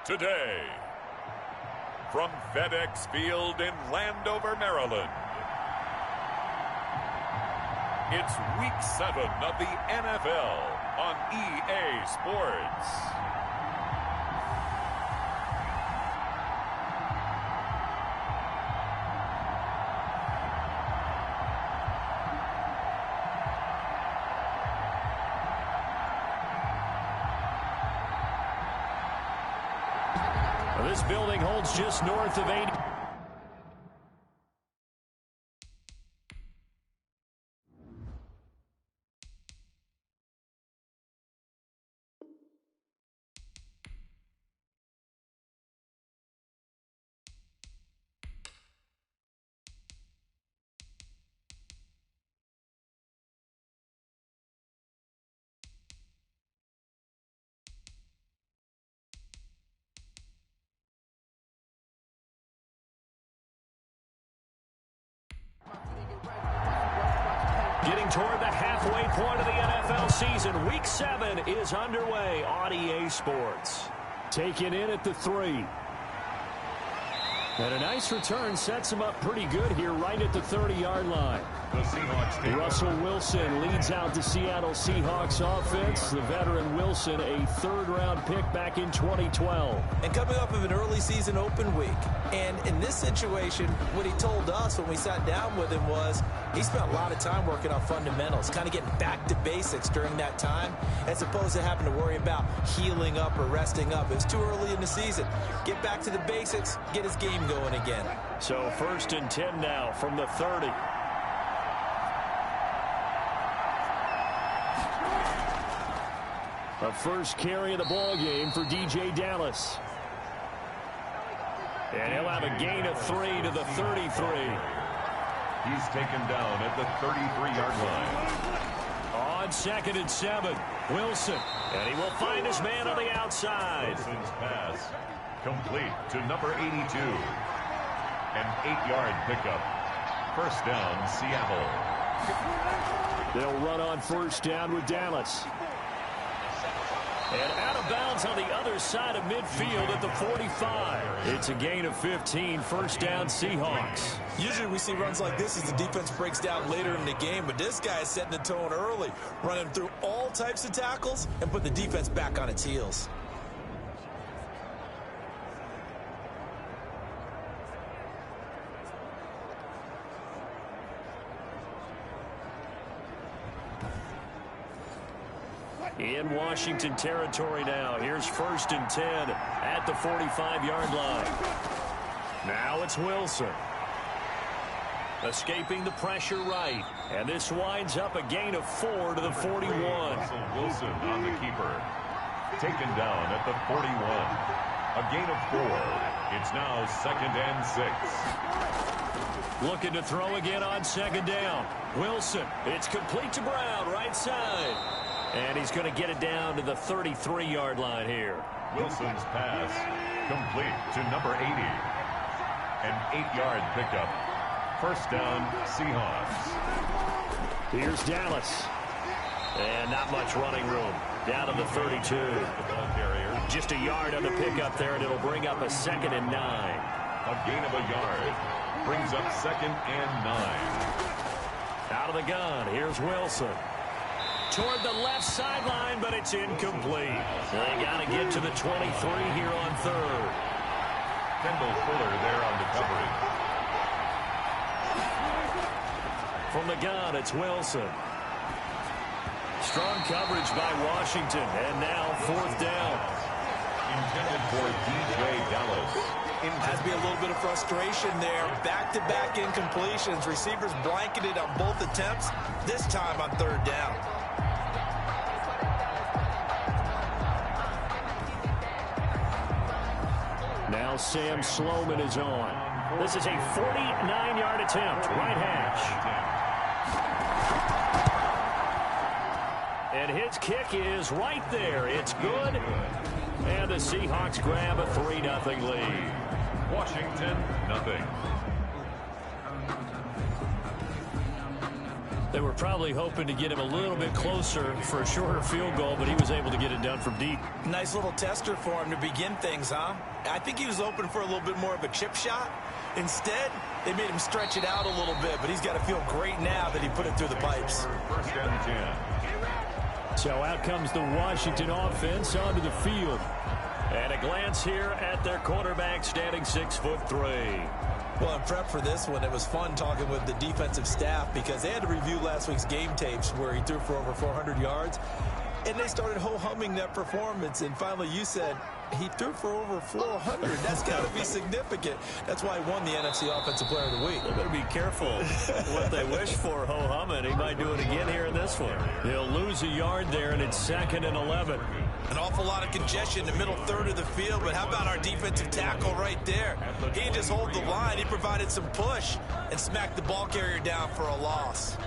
today. From FedEx Field in Landover, Maryland, it's Week 7 of the NFL on EA Sports. This building holds just north of 80. Getting toward the halfway point of the NFL season, Week 7 is underway on EA Sports. Taken in at the 3. And a nice return sets him up pretty good here right at the 30-yard line. Russell Wilson leads out the Seattle Seahawks offense. The veteran Wilson, a third-round pick back in 2012. And coming off of an early season open week. And in this situation, what he told us when we sat down with him was he spent a lot of time working on fundamentals, kind of getting back to basics during that time, as opposed to having to worry about healing up or resting up. It was too early in the season. Get back to the basics, get his game going again. So 1st and 10 now from the 30. A first carry of the ball game for DJ Dallas. And he'll have a gain of 3 to the 33. He's taken down at the 33-yard line. On 2nd and 7, Wilson. And he will find his man on the outside. Wilson's pass complete to number 82. An 8-yard pickup. First down, Seattle. They'll run on first down with Dallas. And out of bounds on the other side of midfield at the 45. It's a gain of 15, first down Seahawks. Usually we see runs like this as the defense breaks down later in the game, but this guy is setting the tone early, running through all types of tackles and put the defense back on its heels. In Washington territory now. Here's 1st and 10 at the 45-yard line. Now it's Wilson. Escaping the pressure right. And this winds up a gain of 4 to the 41. Wilson on the keeper. Taken down at the 41. A gain of 4. It's now 2nd and 6. Looking to throw again on 2nd down. Wilson. It's complete to Brown, right side. And he's going to get it down to the 33-yard line here. Wilson's pass complete to number 80. An 8-yard pickup. First down, Seahawks. Here's Dallas. And not much running room. Down to the 32. Just a yard on the pickup there, and it'll bring up a 2nd and 9. A gain of a yard. Brings up 2nd and 9. Out of the gun, here's Wilson. Toward the left sideline, but it's incomplete. They got to get to the 23 here on 3rd. Kendall Fuller there on the coverage. From the gun, it's Wilson. Strong coverage by Washington, and now 4th down. Intended for DJ Dallas. Has to be a little bit of frustration there. Back-to-back incompletions. Receivers blanketed on both attempts, this time on 3rd down. Now Sam Sloman is on. This is a 49-yard attempt, right hash. And his kick is right there. It's good. And the Seahawks grab a 3-0 lead. Washington, nothing. They were probably hoping to get him a little bit closer for a shorter field goal, but he was able to get it done from deep. Nice little tester for him to begin things, huh? I think he was open for a little bit more of a chip shot. Instead, they made him stretch it out a little bit, but he's got to feel great now that he put it through the pipes. First and 10. So out comes the Washington offense onto the field. And a glance here at their quarterback, standing 6'3". Well, in prep for this one, it was fun talking with the defensive staff because they had to review last week's game tapes where he threw for over 400 yards. And they started ho-humming that performance. And finally, you said he threw for over 400. That's got to be significant. That's why he won the NFC Offensive Player of the Week. They better be careful what they wish for, ho-humming. He might do it again here in this one. He'll lose a yard there, and it's 2nd and 11. An awful lot of congestion in the middle third of the field, but how about our defensive tackle right there? He didn't just hold the line. He provided some push and smacked the ball carrier down for a loss.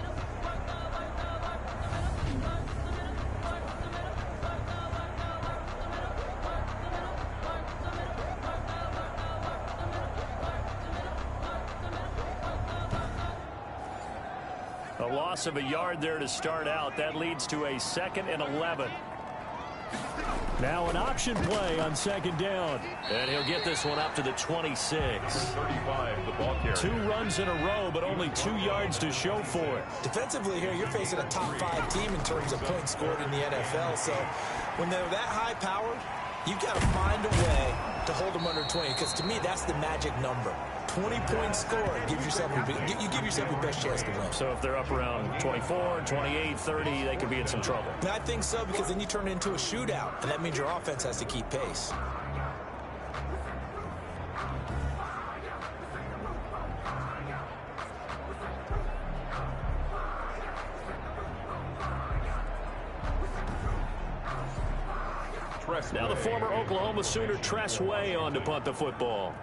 A loss of a yard there to start out. That leads to a 2nd and 11. Now an option play on 2nd down. And he'll get this one up to the 26. 35, the ball carrier. 2 runs in a row, but only 2 yards to show for it. Defensively here, you're facing a top 5 team in terms of points scored in the NFL. So when they're that high powered, you've got to find a way to hold them under 20. Because to me, that's the magic number. 20 points scored, you give yourself your best chance to win. So if they're up around 24, 28, 30, they could be in some trouble. And I think so, because then you turn it into a shootout, and that means your offense has to keep pace. Now the former Oklahoma Sooner Tress Way on to punt the football.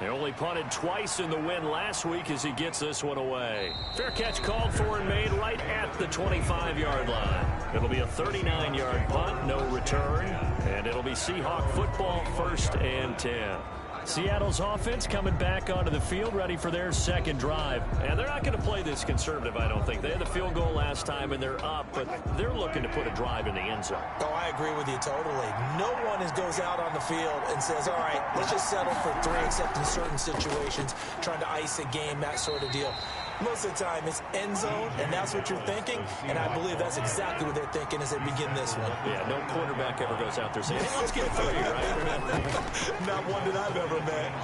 They only punted twice in the win last week as he gets this one away. Fair catch called for and made right at the 25-yard line. It'll be a 39-yard punt, no return, and it'll be Seahawk football, 1st and 10. Seattle's offense coming back onto the field, ready for their 2nd drive. And they're not going to play this conservative, I don't think. They had the field goal last time, and they're up, but they're looking to put a drive in the end zone. Oh, I agree with you totally. No one goes out on the field and says, all right, let's just settle for 3, except in certain situations, trying to ice a game, that sort of deal. Most of the time, it's end zone, and that's what you're thinking, and I believe that's exactly what they're thinking as they begin this one. Yeah, no quarterback ever goes out there saying, hey, let's get 3, right? Not one that I've ever met.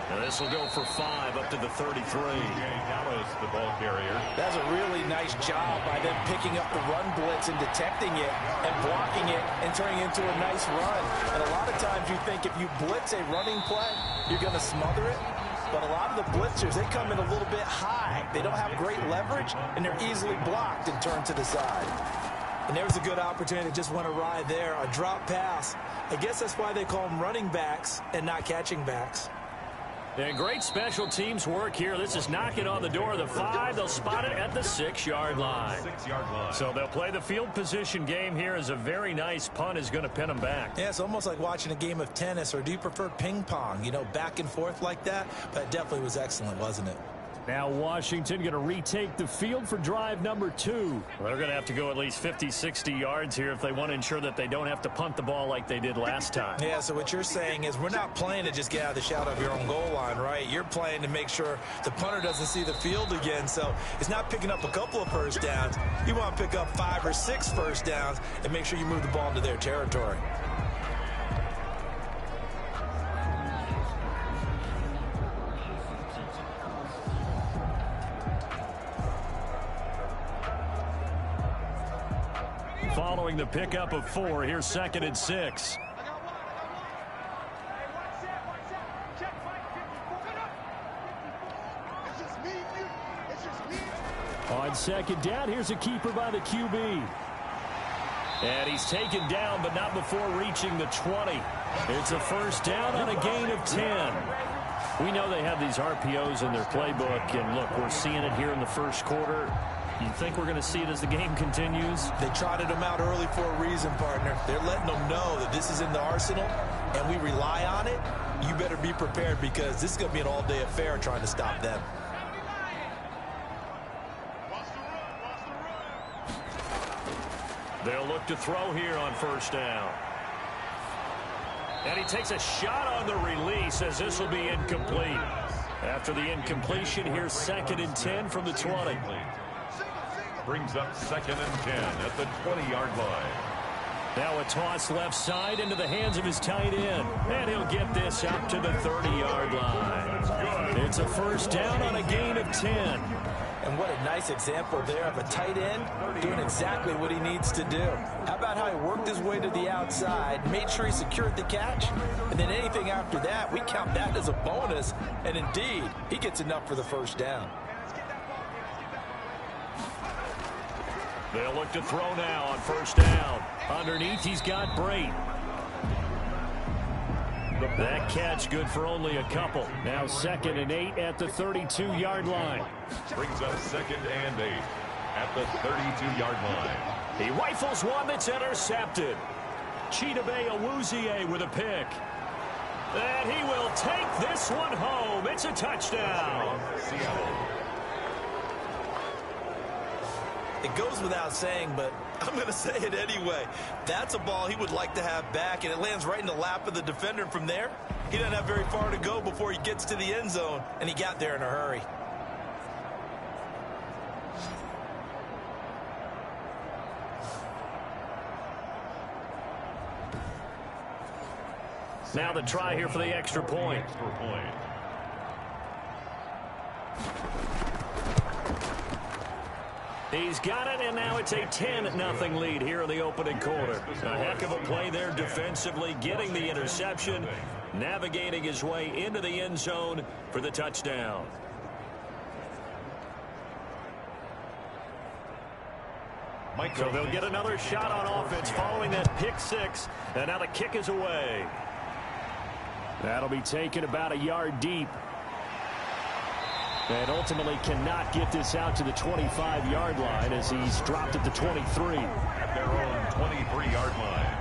Now this will go for 5 up to the 33. Dallas, the ball carrier. That's a really nice job by them picking up the run blitz and detecting it and blocking it and turning it into a nice run. And a lot of times you think if you blitz a running play, you're going to smother it. But a lot of the blitzers, they come in a little bit high. They don't have great leverage, and they're easily blocked and turned to the side. And there was a good opportunity that just went awry there, a drop pass. I guess that's why they call them running backs and not catching backs. And great special teams work here. This is knocking on the door of the 5. They'll spot it at the 6-yard line. 6-yard line. So they'll play the field position game here as a very nice punt is going to pin them back. Yeah, it's almost like watching a game of tennis, or do you prefer ping pong? You know, back and forth like that? But it definitely was excellent, wasn't it? Now Washington going to retake the field for drive number 2. They're going to have to go at least 50, 60 yards here if they want to ensure that they don't have to punt the ball like they did last time. Yeah, so what you're saying is we're not playing to just get out of the shadow of your own goal line, right? You're playing to make sure the punter doesn't see the field again. So it's not picking up a couple of first downs. You want to pick up 5 or 6 first downs and make sure you move the ball into their territory. Following the pickup of 4, here's 2nd and 6. On 2nd down, here's a keeper by the QB. And he's taken down, but not before reaching the 20. It's a first down on a gain of 10. We know they have these RPOs in their playbook, and look, we're seeing it here in the first quarter. You think we're going to see it as the game continues? They trotted them out early for a reason, partner. They're letting them know that this is in the arsenal, and we rely on it. You better be prepared because this is going to be an all-day affair trying to stop them. They'll look to throw here on first down. And he takes a shot on the release as this will be incomplete. After the incompletion, here's 2nd and 10 from the 20. Brings up 2nd and 10 at the 20-yard line. Now a toss left side into the hands of his tight end. And he'll get this up to the 30-yard line. It's a first down on a gain of 10. And what a nice example there of a tight end doing exactly what he needs to do. How about how he worked his way to the outside, made sure he secured the catch, and then anything after that, we count that as a bonus. And indeed, he gets enough for the first down. They'll look to throw now on first down. Underneath, he's got Brate. That catch good for only a couple. Now 2nd and 8 at the 32-yard line. Brings up 2nd and 8 at the 32-yard line. He rifles one that's intercepted. Chidobe Awuzie with a pick. And he will take this one home. It's a touchdown. Seattle. It goes without saying, but I'm going to say it anyway. That's a ball he would like to have back, and it lands right in the lap of the defender. From there, he doesn't have very far to go before he gets to the end zone, and he got there in a hurry. Now the try here for the extra point. He's got it, and now it's a 10-0 lead here in the opening quarter. A heck of a play there defensively, getting the interception, navigating his way into the end zone for the touchdown. So they'll get another shot on offense following that pick six, and now the kick is away. That'll be taken about a yard deep. And ultimately cannot get this out to the 25-yard line as he's dropped at the 23. At their own 23-yard line.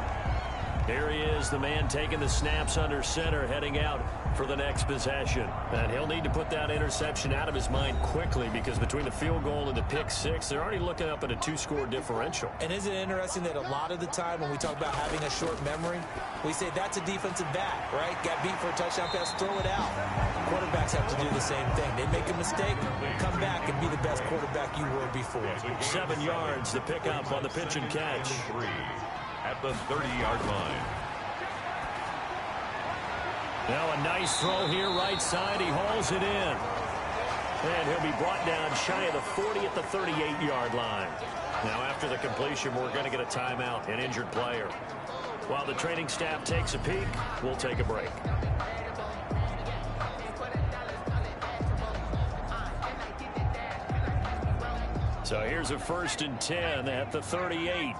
Here he is, the man taking the snaps under center, heading out for the next possession. And he'll need to put that interception out of his mind quickly, because between the field goal and the pick six, they're already looking up at a 2-score differential. And isn't it interesting that a lot of the time when we talk about having a short memory, we say that's a defensive back, right? Got beat for a touchdown pass, throw it out. Quarterbacks have to do the same thing. They make a mistake, come back and be the best quarterback you were before. 7 yards, the pickup on the pitch and catch. At the 30-yard line. Now a nice throw here, right side. He hauls it in. And he'll be brought down shy of the 40 at the 38-yard line. Now after the completion, we're going to get a timeout, an injured player. While the training staff takes a peek, we'll take a break. So here's a 1st and 10 at the 38.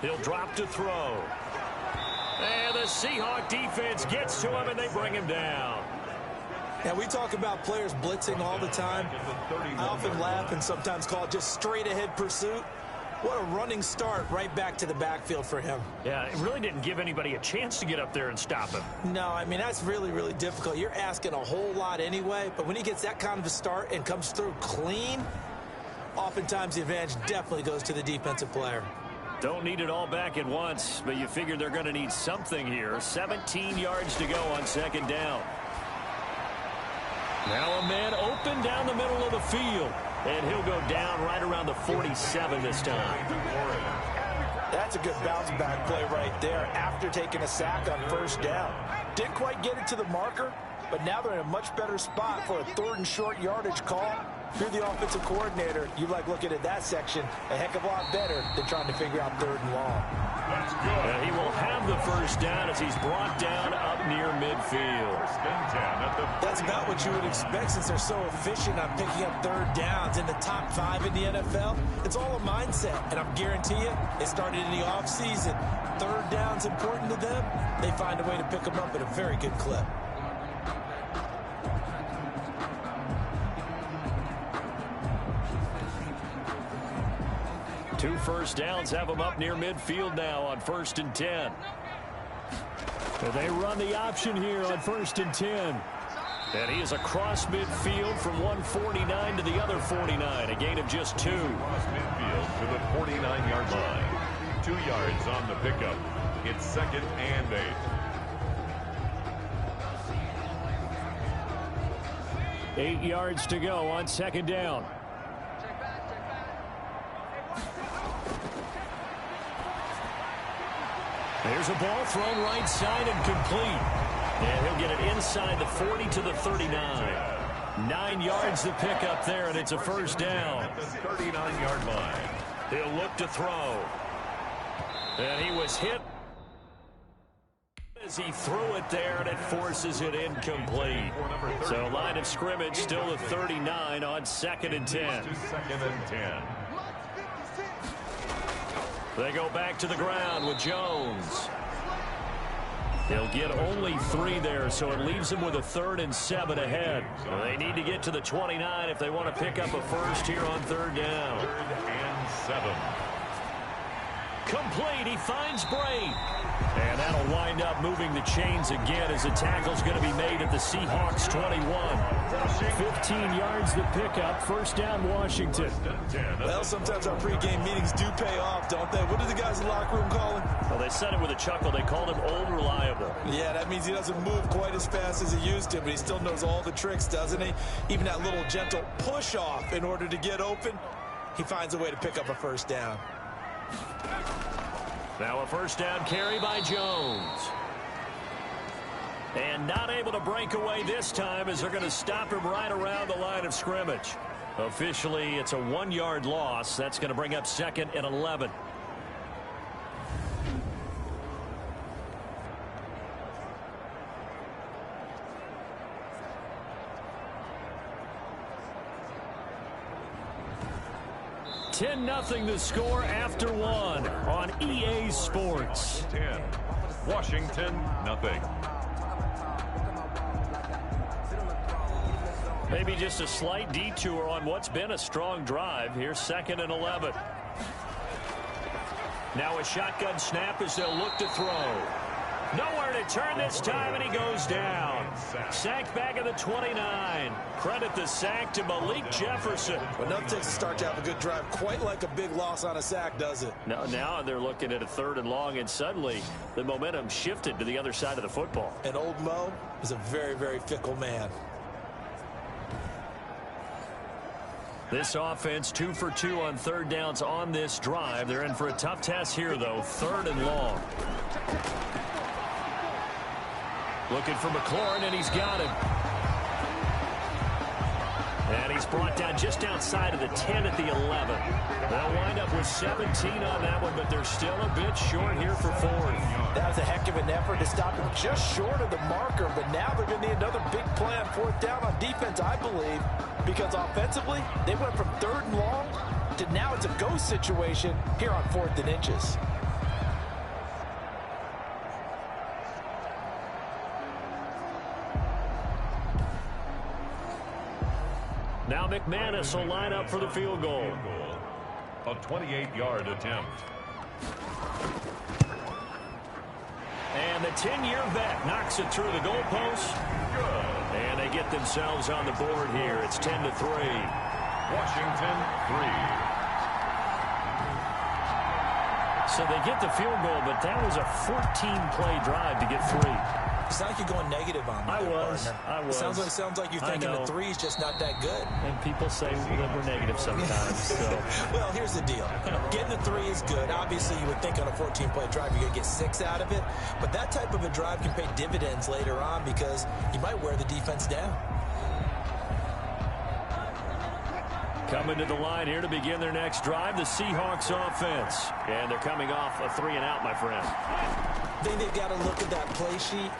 He'll drop to throw. And the Seahawk defense gets to him, and they bring him down. Now, we talk about players blitzing all the time. I often laugh and sometimes call it just straight-ahead pursuit. What a running start right back to the backfield for him. Yeah, it really didn't give anybody a chance to get up there and stop him. No, I mean, that's really, really difficult. You're asking a whole lot anyway, but when he gets that kind of a start and comes through clean, oftentimes the advantage definitely goes to the defensive player. Don't need it all back at once, but you figure they're going to need something here. 17 yards to go on 2nd down. Now a man open down the middle of the field, and he'll go down right around the 47 this time. That's a good bounce back play right there after taking a sack on 1st down. Didn't quite get it to the marker, but now they're in a much better spot for a 3rd and short yardage call. If you're the offensive coordinator, you like looking at that section a heck of a lot better than trying to figure out 3rd and long. That's good. And he will have the 1st down as he's brought down up near midfield. That's about what you would expect since they're so efficient on picking up 3rd downs in the top 5 in the NFL. It's all a mindset, and I'm guarantee you, it started in the offseason. 3rd down's important to them. They find a way to pick them up at a very good clip. Two 1st downs have them up near midfield now on 1st and 10. And they run the option here on 1st and 10. And he is across midfield from 149 to the other 49, a gain of just 2. Across midfield to the 49-yard line. 2 yards on the pickup. It's 2nd and 8. Eight yards to go on 2nd down. There's a ball thrown right side and complete. And he'll get it inside the 40 to the 39. 9 yards to pick up there, and it's a first down. At the 39-yard line. He'll look to throw. And he was hit as he threw it there, and it forces it incomplete. So line of scrimmage still at 39 on 2nd and 10. To 2nd and 10. They go back to the ground with Jones. He'll get only 3 there, so it leaves him with a 3rd and 7 ahead. They need to get to the 29 if they want to pick up a first here on 3rd down. 3rd and 7. Complete. He finds Bray. And that'll wind up moving the chains again as the tackle's going to be made at the Seahawks 21. 15 yards to pick up. First down, Washington. Well, sometimes our pregame meetings do pay off, don't they? What do the guys in the locker room call him? Well, they said it with a chuckle. They called him Old Reliable. Yeah, that means he doesn't move quite as fast as he used to, but he still knows all the tricks, doesn't he? Even that little gentle push-off in order to get open, he finds a way to pick up a first down. Now a first down carry by Jones. And not able to break away this time as they're going to stop him right around the line of scrimmage. Officially, it's a 1-yard loss. That's going to bring up 2nd and 11. $10-0 the score after 1 on EA Sports. 10. Washington, nothing. Maybe just a slight detour on what's been a strong drive. Here's 2nd and 11. Now a shotgun snap as they'll look to throw. Nowhere to turn this time, and he goes down. Sacked back at the 29. Credit the sack to Malik Jefferson. But nothing takes a start to have a good drive quite like a big loss on a sack, does it? Now they're looking at a 3rd and long, and suddenly the momentum shifted to the other side of the football. And old Mo is a very, very fickle man. This offense 2 for 2 on 3rd downs on this drive. They're in for a tough test here, though. 3rd and long. Looking for McLaurin, and he's got him. And he's brought down just outside of the 10 at the 11. They'll wind up with 17 on that one, but they're still a bit short here for 4th. That was a heck of an effort to stop him just short of the marker, but now they're going to need another big play on 4th down on defense, I believe, because offensively, they went from 3rd and long to now it's a go situation here on 4th and inches. Now McManus will line up for the field goal. A 28-yard attempt. And the 10-year vet knocks it through the goalpost. Good. And they get themselves on the board here. It's 10-3. Washington, 3. So they get the field goal, but that was a 14-play drive to get 3. It's not like you're going negative on that. I was. Sounds like you're thinking the 3's just not that good. And people say that we're negative sometimes. So. Well, here's the deal. Getting the 3 is good. Obviously, you would think on a 14-play drive you're going to get 6 out of it. But that type of a drive can pay dividends later on because you might wear the defense down. Coming to the line here to begin their next drive, the Seahawks offense. And thee coming off a 3 and out, my friend. I think they've got to look at that play sheet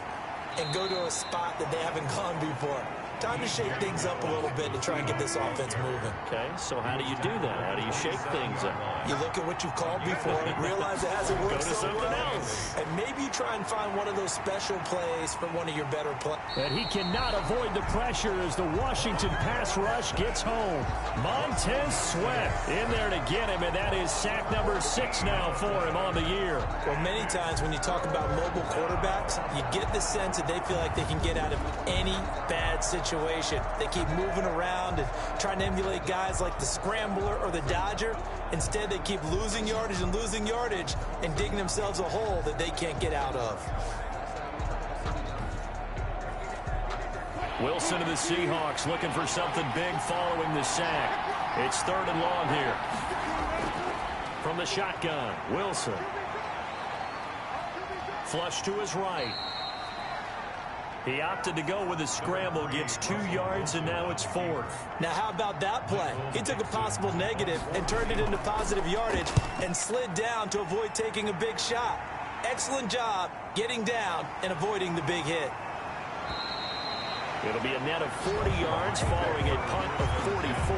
and go to a spot that they haven't gone before. Time to shake things up a little bit to try and get this offense moving. Okay, so how do you do that? How do you shake things up? You look at what you've called before, realize it hasn't worked so well, else. and maybe you try and find one of those special plays from one of your better players. And he cannot avoid the pressure as the Washington pass rush gets home. Montez Sweat in there to get him, and that is sack number 6 now for him on the year. Well, many times when you talk about mobile quarterbacks, you get the sense that they feel like they can get out of any bad situation. They keep moving around and trying to emulate guys like the Scrambler or the Dodger. Instead, they keep losing yardage and digging themselves a hole that they can't get out of. Wilson of the Seahawks looking for something big following the sack. It's 3rd and long here. From the shotgun, Wilson. Flush to his right. He opted to go with a scramble, gets 2 yards, and now it's 4th. Now, how about that play? He took a possible negative and turned it into positive yardage and slid down to avoid taking a big shot. Excellent job getting down and avoiding the big hit. It'll be a net of 40 yards following a punt of 44.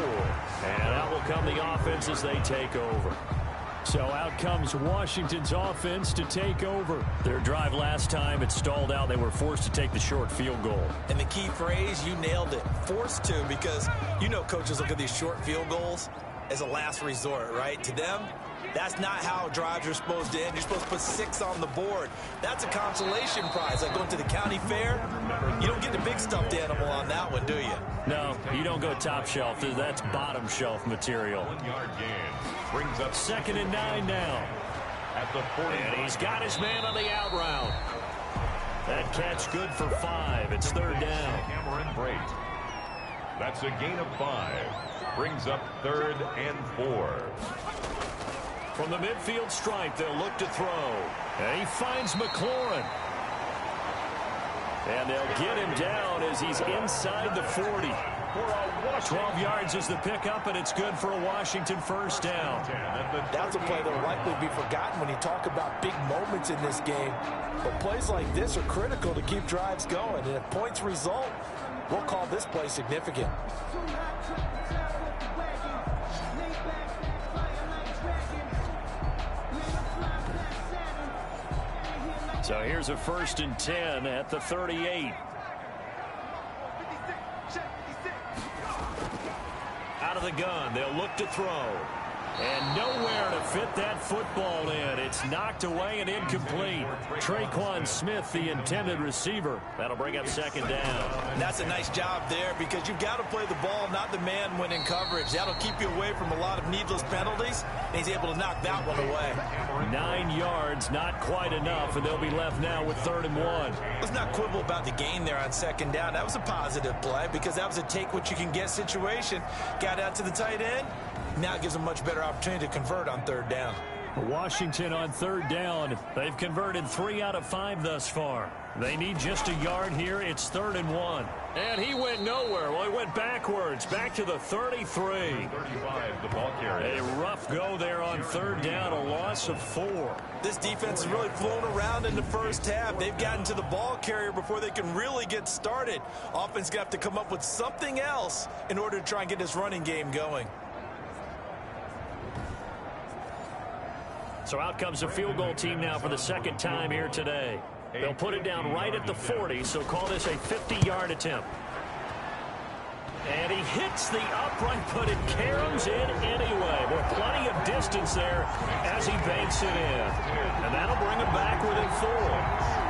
And out will come the offense as they take over. So out comes Washington's offense to take over. Their drive last time, it stalled out. They were forced to take the short field goal. And the key phrase, you nailed it, forced to, because you know coaches look at these short field goals as a last resort, right? To them, that's not how drives are supposed to end. You're supposed to put 6 on the board. That's a consolation prize. Like going to the county fair, you don't get the big stuffed animal on that one, do you? No, you don't go top shelf. That's bottom shelf material. 1 yard gain brings up 2nd and 9 now. At the 40. And he's got his man on the out route. That catch good for 5. It's 3rd down. Cameron Brate. That's a gain of 5. Brings up 3rd and 4. From the midfield stripe, they'll look to throw. And he finds McLaurin. And they'll get him down as he's inside the 40. 12 yards is the pickup, and it's good for a Washington 1st down. That's a play that will likely be forgotten when you talk about big moments in this game. But plays like this are critical to keep drives going. And if points result, we'll call this play significant. So here's a 1st and 10 at the 38. Out of the gun, they'll look to throw. And nowhere to fit that football in. It's knocked away and incomplete. Traquan Smith, the intended receiver. That'll bring up 2nd down. And that's a nice job there because you've got to play the ball, not the man when in coverage. That'll keep you away from a lot of needless penalties, and he's able to knock that one away. 9 yards, not quite enough, and they'll be left now with 3rd and 1. Let's not quibble about the gain there on 2nd down. That was a positive play because that was a take-what-you-can-get situation. Got out to the tight end. Now it gives them a much better opportunity to convert on 3rd down. Washington on 3rd down. They've converted 3 out of 5 thus far. They need just a yard here. It's 3rd and 1. And he went nowhere. Well, he went backwards, back to the 33. 35, the ball carrier. A rough go there on 3rd down, a loss of 4. This defense has really flown around in the first half. They've gotten to the ball carrier before they can really get started. Offense got to come up with something else in order to try and get this running game going. So out comes the field goal team now for the 2nd time here today. They'll put it down right at the 40, so call this a 50-yard attempt. And he hits the upright, but it caroms in anyway. With plenty of distance there as he banks it in. And that'll bring him back within 4.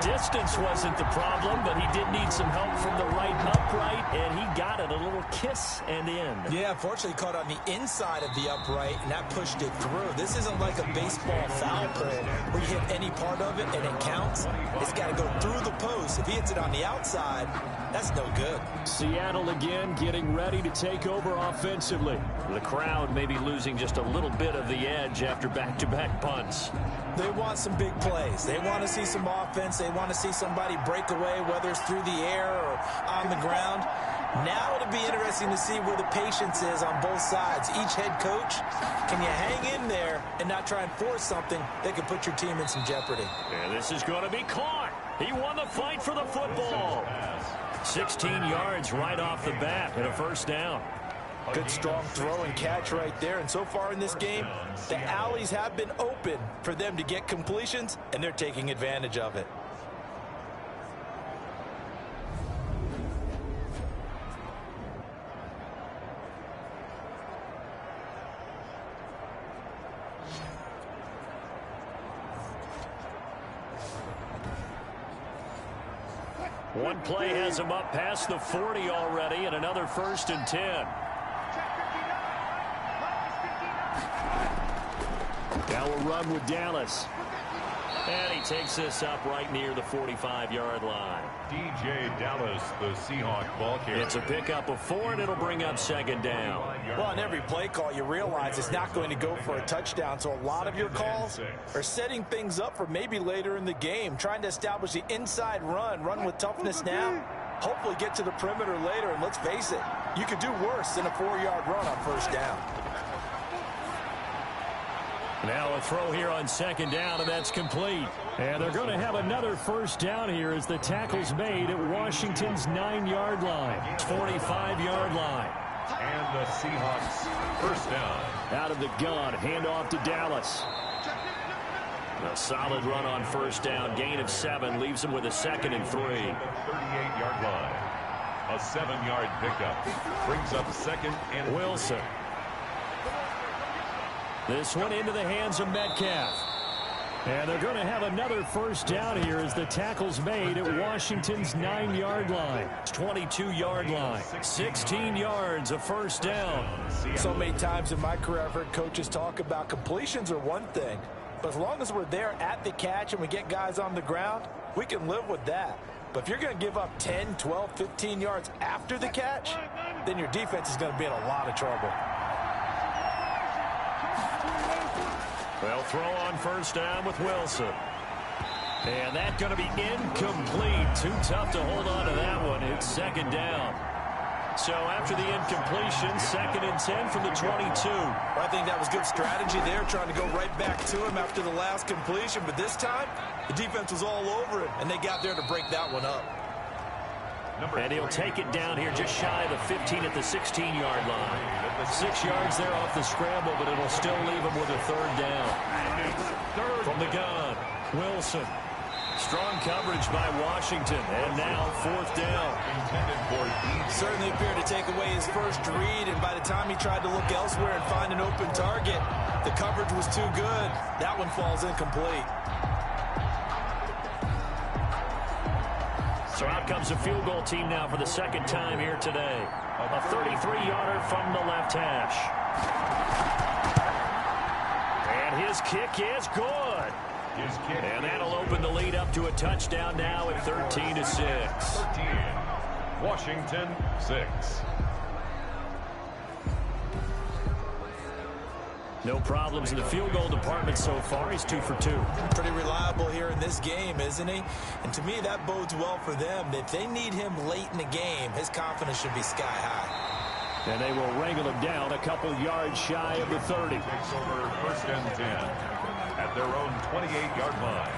Distance wasn't the problem, but he did need some help from the right upright, and he got it. A little kiss and in. Yeah, unfortunately caught on the inside of the upright, and that pushed it through. This isn't like a baseball foul pole where you hit any part of it and it counts. It's got to go through the post. If he hits it on the outside, that's no good. Seattle again getting ready to take over offensively. The crowd maybe losing just a little bit of the edge after back-to-back punts. They want some big plays. They want to see some offense. They want to see somebody break away, whether it's through the air or on the ground. Now it'll be interesting to see where the patience is on both sides. Each head coach, can you hang in there and not try and force something that could put your team in some jeopardy? And this is going to be caught. He won the fight for the football. 16 yards right off the bat and a 1st down. Good strong throw and catch right there. And so far in this game, the alleys have been open for them to get completions, and they're taking advantage of it. One play has him up past the 40 already, and another 1st and 10. Now we'll run with Dallas. And he takes this up right near the 45-yard line. DJ Dallas, the Seahawk ball carrier. It's a pickup of 4, and it'll bring up 2nd down. Well, on every play call, you realize it's not going to go for a touchdown, so a lot of your calls are setting things up for maybe later in the game, trying to establish the inside run with toughness now, hopefully get to the perimeter later, and let's face it, you could do worse than a 4-yard run on 1st down. Now a throw here on 2nd down, and that's complete. And they're going to have another 1st down here as the tackle's made at Washington's 9-yard line. 45-yard line. And the Seahawks 1st down. Out of the gun, handoff to Dallas. A solid run on 1st down, gain of 7, leaves him with a 2nd and 3. 38-yard line. A 7-yard pickup. Brings up 2nd and Wilson. This one into the hands of Metcalf. And they're going to have another 1st down here as the tackle's made at Washington's 9-yard line. 22-yard line. 16 yards, a 1st down. So many times in my career I've heard coaches talk about completions are one thing, but as long as we're there at the catch and we get guys on the ground, we can live with that. But if you're going to give up 10, 12, 15 yards after the catch, then your defense is going to be in a lot of trouble. They'll throw on 1st down with Wilson. And that's going to be incomplete. Too tough to hold on to that one. It's 2nd down. So after the incompletion, 2nd and 10 from the 22. Well, I think that was good strategy there, trying to go right back to him after the last completion. But this time, the defense was all over him, and they got there to break that one up. And he'll take it down here just shy of the 15 at the 16-yard line. 6 yards there off the scramble, but it'll still leave him with a 3rd down. From the gun, Wilson. Strong coverage by Washington, and now 4th down. Certainly appeared to take away his first read, and by the time he tried to look elsewhere and find an open target, the coverage was too good. That one falls incomplete. So out comes a field goal team now for the 2nd time here today. A 33-yarder from the left hash. And his kick is good. And that'll open the lead up to a touchdown now at 13-6. 13. Washington 6. No problems in the field goal department so far. He's 2 for 2. Pretty reliable here in this game, isn't he? And to me, that bodes well for them. If they need him late in the game, his confidence should be sky high. And they will wrangle him down a couple yards shy of the 30. Takes over 1st and 10 at their own 28-yard line.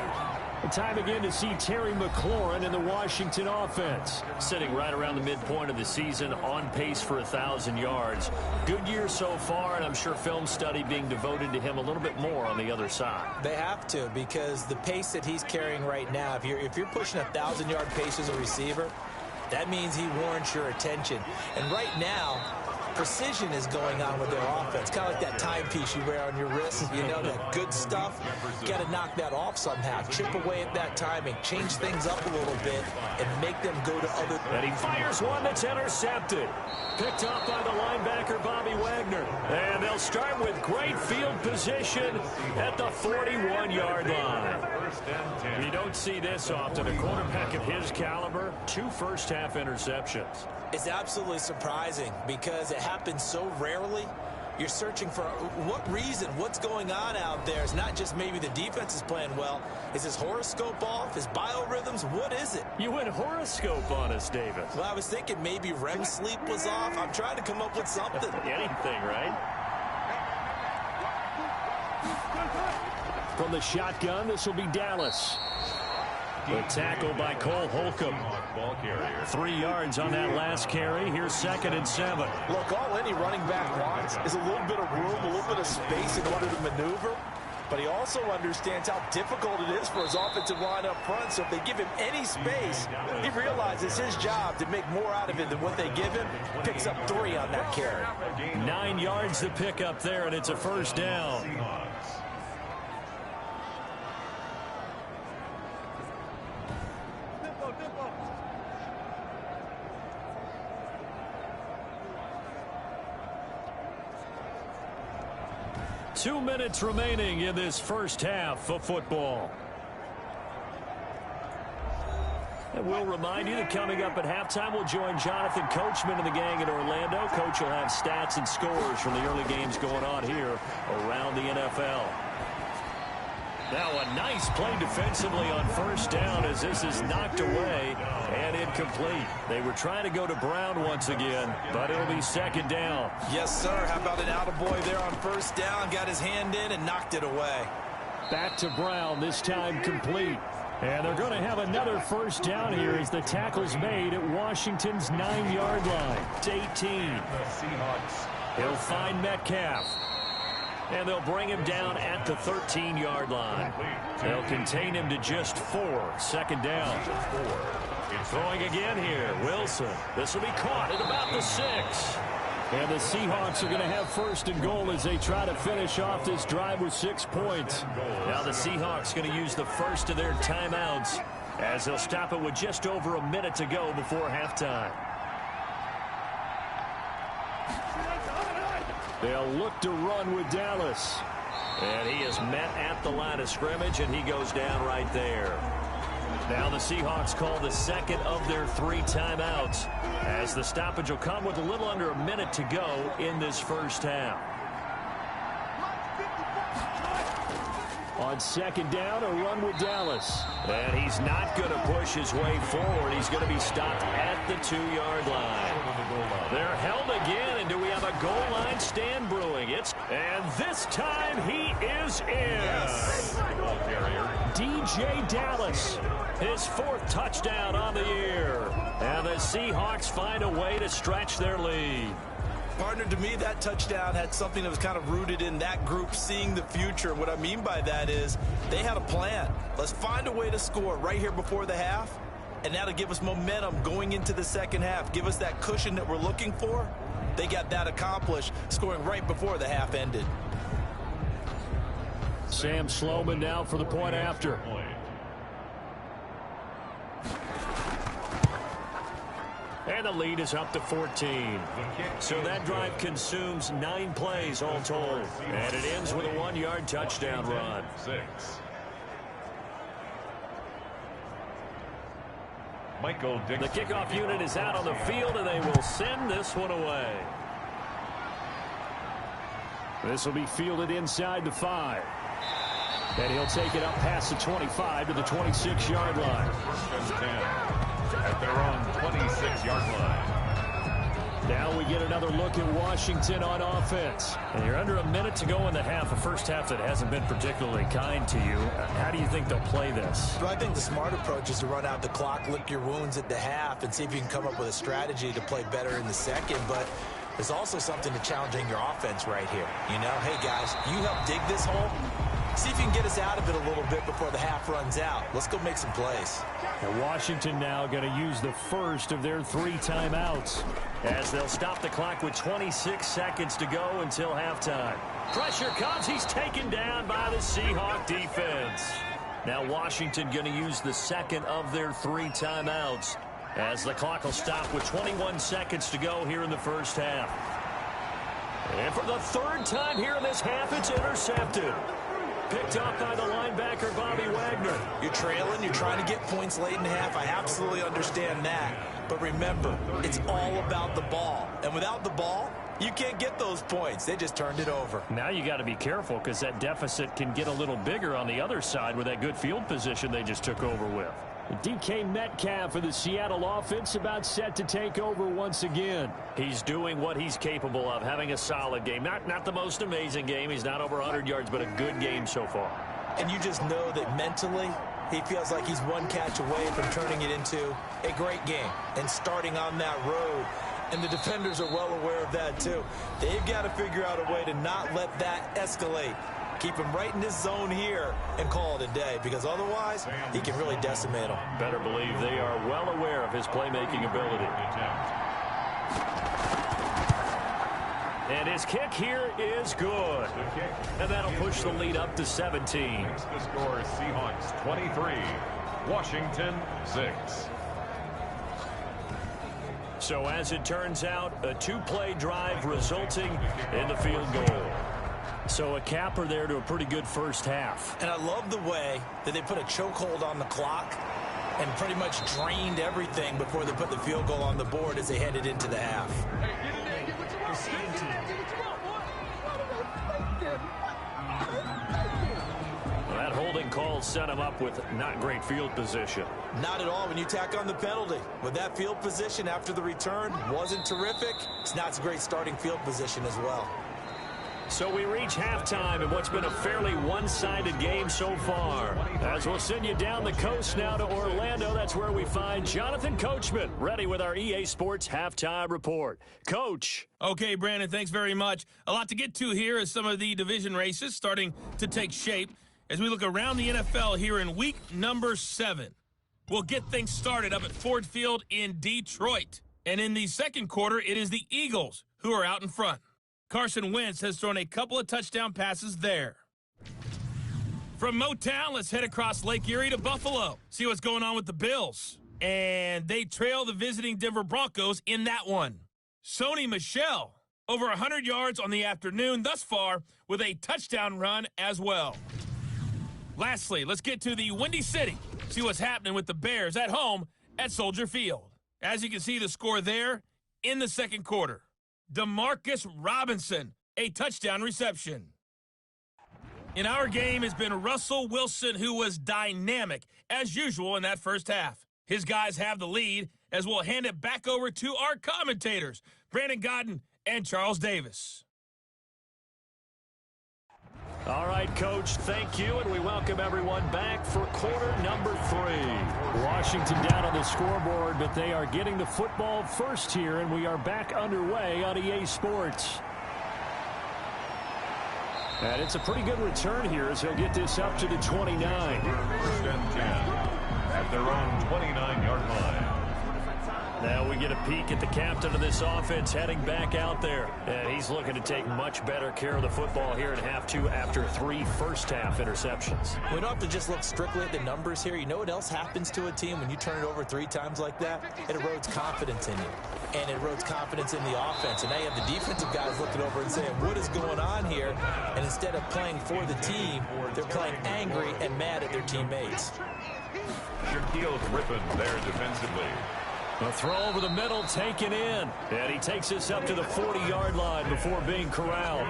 Time again to see Terry McLaurin in the Washington offense. Sitting right around the midpoint of the season, on pace for 1,000 yards. Good year so far, and I'm sure film study being devoted to him a little bit more on the other side. They have to, because the pace that he's carrying right now, if you're pushing 1,000-yard pace as a receiver, that means he warrants your attention. And right now, precision is going on with their offense. Kind of like that timepiece you wear on your wrist. You know, that good stuff. You got to knock that off somehow. Chip away at that timing. Change things up a little bit and make them go to other... And he fires one that's intercepted. Picked up by the linebacker, Bobby Wagner. And they'll start with great field position at the 41-yard line. You don't see this often. A quarterback of his caliber, 2 first-half interceptions. It's absolutely surprising because it happens so rarely. You're searching for what reason, what's going on out there. It's not just maybe the defense is playing well. Is his horoscope off? His biorhythms? What is it? You went horoscope on us, David. Well, I was thinking maybe REM sleep was off. I'm trying to come up with something. Anything, right? From the shotgun, this will be Dallas. The tackle by Cole Holcomb. 3 yards on that last carry. Here's 2nd and 7. Look, all any running back wants is a little bit of room, a little bit of space in order to maneuver. But he also understands how difficult it is for his offensive line up front. So if they give him any space, he realizes his job to make more out of it than what they give him. Picks up 3 on that carry. 9 yards to pick up there, and it's a 1st down. 2 minutes remaining in this first half of football. And we'll remind you that coming up at halftime, we'll join Jonathan Coachman and the gang in Orlando. Coach will have stats and scores from the early games going on here around the NFL. Now a nice play defensively on first down as this is knocked away and incomplete. They were trying to go to Brown once again, but it'll be second down. Yes, sir. How about an attaboy there on first down? Got his hand in and knocked it away. Back to Brown, this time complete. And they're going to have another first down here as the tackle's made at Washington's 9-yard line. It's 18. The Seahawks. He'll find Metcalf. And they'll bring him down at the 13-yard line. They'll contain him to just 4. Second down. Throwing again here. Wilson. This will be caught at about the 6. And the Seahawks are going to have first and goal as they try to finish off this drive with 6 points. Now the Seahawks going to use the first of their timeouts as they'll stop it with just over a minute to go before halftime. They'll look to run with Dallas. And he is met at the line of scrimmage, and he goes down right there. Now the Seahawks call the second of their 3 timeouts as the stoppage will come with a little under a minute to go in this first half. On second down, a run with Dallas. And he's not going to push his way forward. He's going to be stopped at the 2-yard line. They're held again, and do we have a goal line stand brewing? And this time he is in. Yes. DJ Dallas, his 4th touchdown on the year. And the Seahawks find a way to stretch their lead. Partner, to me, that touchdown had something that was kind of rooted in that group seeing the future. What I mean by that is they had a plan. Let's find a way to score right here before the half, and that'll give us momentum going into the second half, give us that cushion that we're looking for. They got that accomplished, scoring right before the half ended. Sam Sloman now for the point after. And the lead is up to 14. So that drive consumes 9 plays all told. And it ends with a 1-yard touchdown run. 6. Michael Dixon. The kickoff unit is out on the field, and they will send this one away. This will be fielded inside the 5. And he'll take it up past the 25 to the 26-yard line. First and 10. At their own 26-yard line. Now we get another look at Washington on offense. And you're under a minute to go in the half, a first half that hasn't been particularly kind to you. How do you think they'll play this? Well, I think the smart approach is to run out the clock, lick your wounds at the half, and see if you can come up with a strategy to play better in the second. But there's also something to challenging your offense right here. You know, hey, guys, you help dig this hole. See if you can get us out of it a little bit before the half runs out. Let's go make some plays. And Washington now going to use the first of their 3 timeouts as they'll stop the clock with 26 seconds to go until halftime. Pressure comes. He's taken down by the Seahawk defense. Now Washington going to use the second of their 3 timeouts as the clock will stop with 21 seconds to go here in the first half. And for the 3rd time here in this half, it's intercepted. Picked up by the linebacker, Bobby Wagner. You're trailing. You're trying to get points late in the half. I absolutely understand that. But remember, it's all about the ball. And without the ball, you can't get those points. They just turned it over. Now you got to be careful because that deficit can get a little bigger on the other side with that good field position they just took over with. DK Metcalf for the Seattle offense about set to take over once again. He's doing what he's capable of, having a solid game. Not the most amazing game. He's not over 100 yards, but a good game so far. And you just know that mentally, he feels like he's one catch away from turning it into a great game and starting on that road. And the defenders are well aware of that, too. They've got to figure out a way to not let that escalate. Keep him right in this zone here and call it a day, because otherwise he can really decimate them. Better believe they are well aware of his playmaking ability. And his kick here is good. And that'll push the lead up to 17. The score is Seahawks 23, Washington 6. So as it turns out, a 2-play drive resulting in the field goal. So a capper there to a pretty good first half. And I love the way that they put a chokehold on the clock and pretty much drained everything before they put the field goal on the board as they headed into the half. Well, that holding call set him up with not great field position. Not at all when you tack on the penalty. With that field position after the return wasn't terrific, it's not a great starting field position as well. So we reach halftime in what's been a fairly one-sided game so far. As we'll send you down the coast now to Orlando, that's where we find Jonathan Coachman, ready with our EA Sports Halftime Report. Coach. Okay, Brandon, thanks very much. A lot to get to here as some of the division races starting to take shape as we look around the NFL here in week number 7. We'll get things started up at Ford Field in Detroit. And in the second quarter, it is the Eagles who are out in front. Carson Wentz has thrown a couple of touchdown passes there. From Motown, let's head across Lake Erie to Buffalo. See what's going on with the Bills. And they trail the visiting Denver Broncos in that one. Sony Michel, over 100 yards on the afternoon thus far with a touchdown run as well. Lastly, let's get to the Windy City. See what's happening with the Bears at home at Soldier Field. As you can see the score there in the second quarter. Demarcus Robinson, a touchdown reception. In our game has been Russell Wilson, who was dynamic, as usual, in that first half. His guys have the lead, as we'll hand it back over to our commentators, Brandon Godden and Charles Davis. All right, Coach, thank you, and we welcome everyone back for quarter number 3. Washington down on the scoreboard, but they are getting the football first here, and we are back underway on EA Sports. And it's a pretty good return here as he'll get this up to the 29. First and 10 at their own 29-yard line. Now we get a peek at the captain of this offense heading back out there. And he's looking to take much better care of the football here in half 2 after 3 first-half interceptions. We don't have to just look strictly at the numbers here. You know what else happens to a team when you turn it over 3 times like that? It erodes confidence in you. And it erodes confidence in the offense. And now you have the defensive guys looking over and saying, what is going on here? And instead of playing for the team, they're playing angry and mad at their teammates. Shaquille Griffin there defensively. A throw over the middle taken in. And he takes this up to the 40-yard line before being corralled.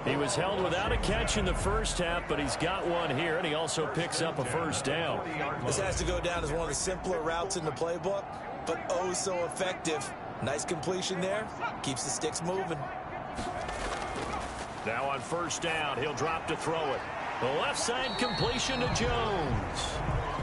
He was held without a catch in the first half, but he's got one here, and he also picks up a first down. This has to go down as one of the simpler routes in the playbook, but oh so effective. Nice completion there. Keeps the sticks moving. Now on first down, he'll drop to throw it. The left side completion to Jones.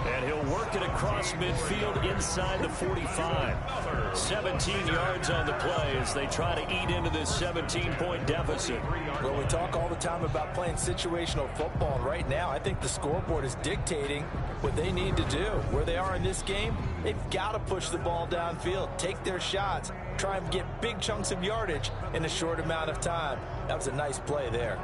And he'll work it across midfield inside the 45. 17 yards on the play as they try to eat into this 17-point deficit. Well, we talk all the time about playing situational football. And right now, I think the scoreboard is dictating what they need to do. Where they are in this game, they've got to push the ball downfield, take their shots, try and get big chunks of yardage in a short amount of time. That was a nice play there.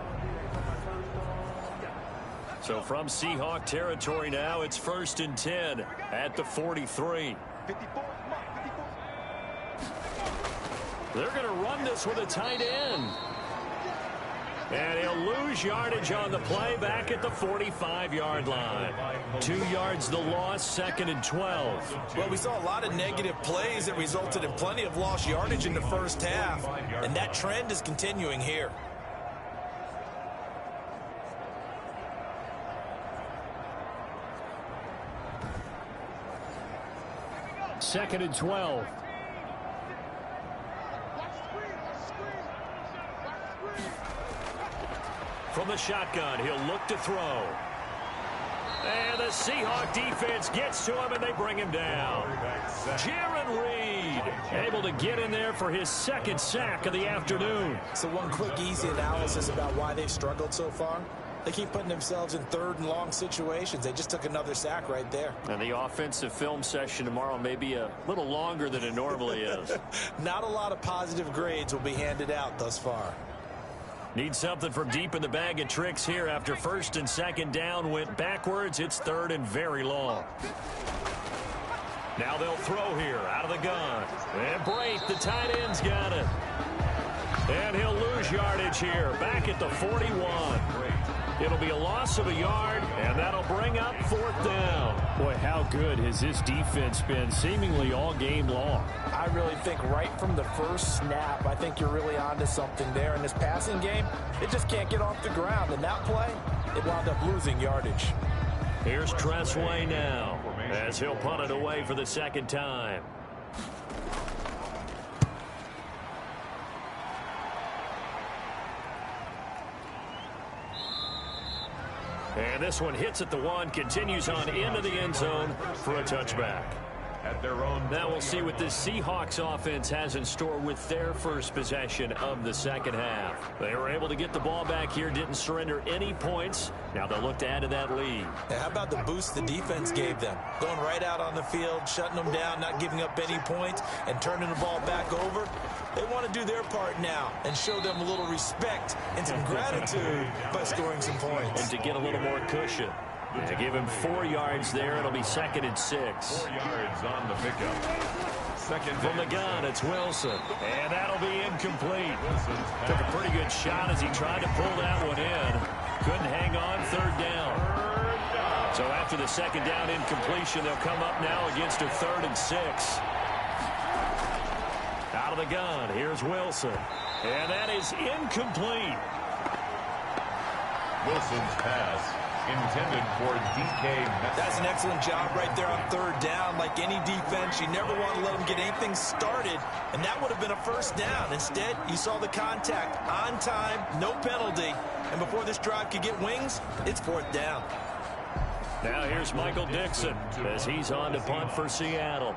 So from Seahawk territory now, it's 1st and 10 at the 43. They're going to run this with a tight end. And he'll lose yardage on the play back at the 45-yard line. 2 yards the loss, 2nd and 12. Well, we saw a lot of negative plays that resulted in plenty of lost yardage in the first half. And that trend is continuing here. 2nd and 12. From the shotgun, he'll look to throw. And the Seahawk defense gets to him, and they bring him down. Jaron Reed able to get in there for his 2nd sack of the afternoon. So one quick, easy analysis about why they've struggled so far. They keep putting themselves in 3rd and long situations. They just took another sack right there. And the offensive film session tomorrow may be a little longer than it normally is. Not a lot of positive grades will be handed out thus far. Need something from deep in the bag of tricks here after 1st and 2nd down went backwards. It's 3rd and very long. Now they'll throw here out of the gun. And Brate, the tight end's got it. And he'll lose yardage here, back at the 41. It'll be a loss of a yard, and that'll bring up 4th down. Boy, how good has this defense been seemingly all game long? I really think right from the first snap, I think you're really onto something there. In this passing game, it just can't get off the ground. And that play, it wound up losing yardage. Here's Tressway now, as he'll punt it away for the 2nd time. And this one hits at the 1, continues on into the end zone for a touchback. At their own. Now we'll see what this Seahawks offense has in store with their first possession of the 2nd half. They were able to get the ball back here, didn't surrender any points. Now they'll look to add to that lead. And how about the boost the defense gave them? Going right out on the field, shutting them down, not giving up any points, and turning the ball back over. They want to do their part now and show them a little respect and some gratitude by scoring some points. And to get a little more cushion. To give him 4 yards there, it'll be 2nd and 6. 4 yards on the pickup. 2nd from the gun, it's Wilson. And that'll be incomplete. Took a pretty good shot as he tried to pull that one in. Couldn't hang on, 3rd down. So after the 2nd down incompletion, they'll come up now against a 3rd and 6. Out of the gun, here's Wilson. And that is incomplete. Wilson's pass intended for DK. That's an excellent job right there on 3rd down. Like any defense, you never want to let them get anything started, and that would have been a 1st down. Instead, you saw the contact on time, no penalty, and before this drive could get wings, it's 4th down. Now here's Michael Dixon as he's on to punt for Seattle.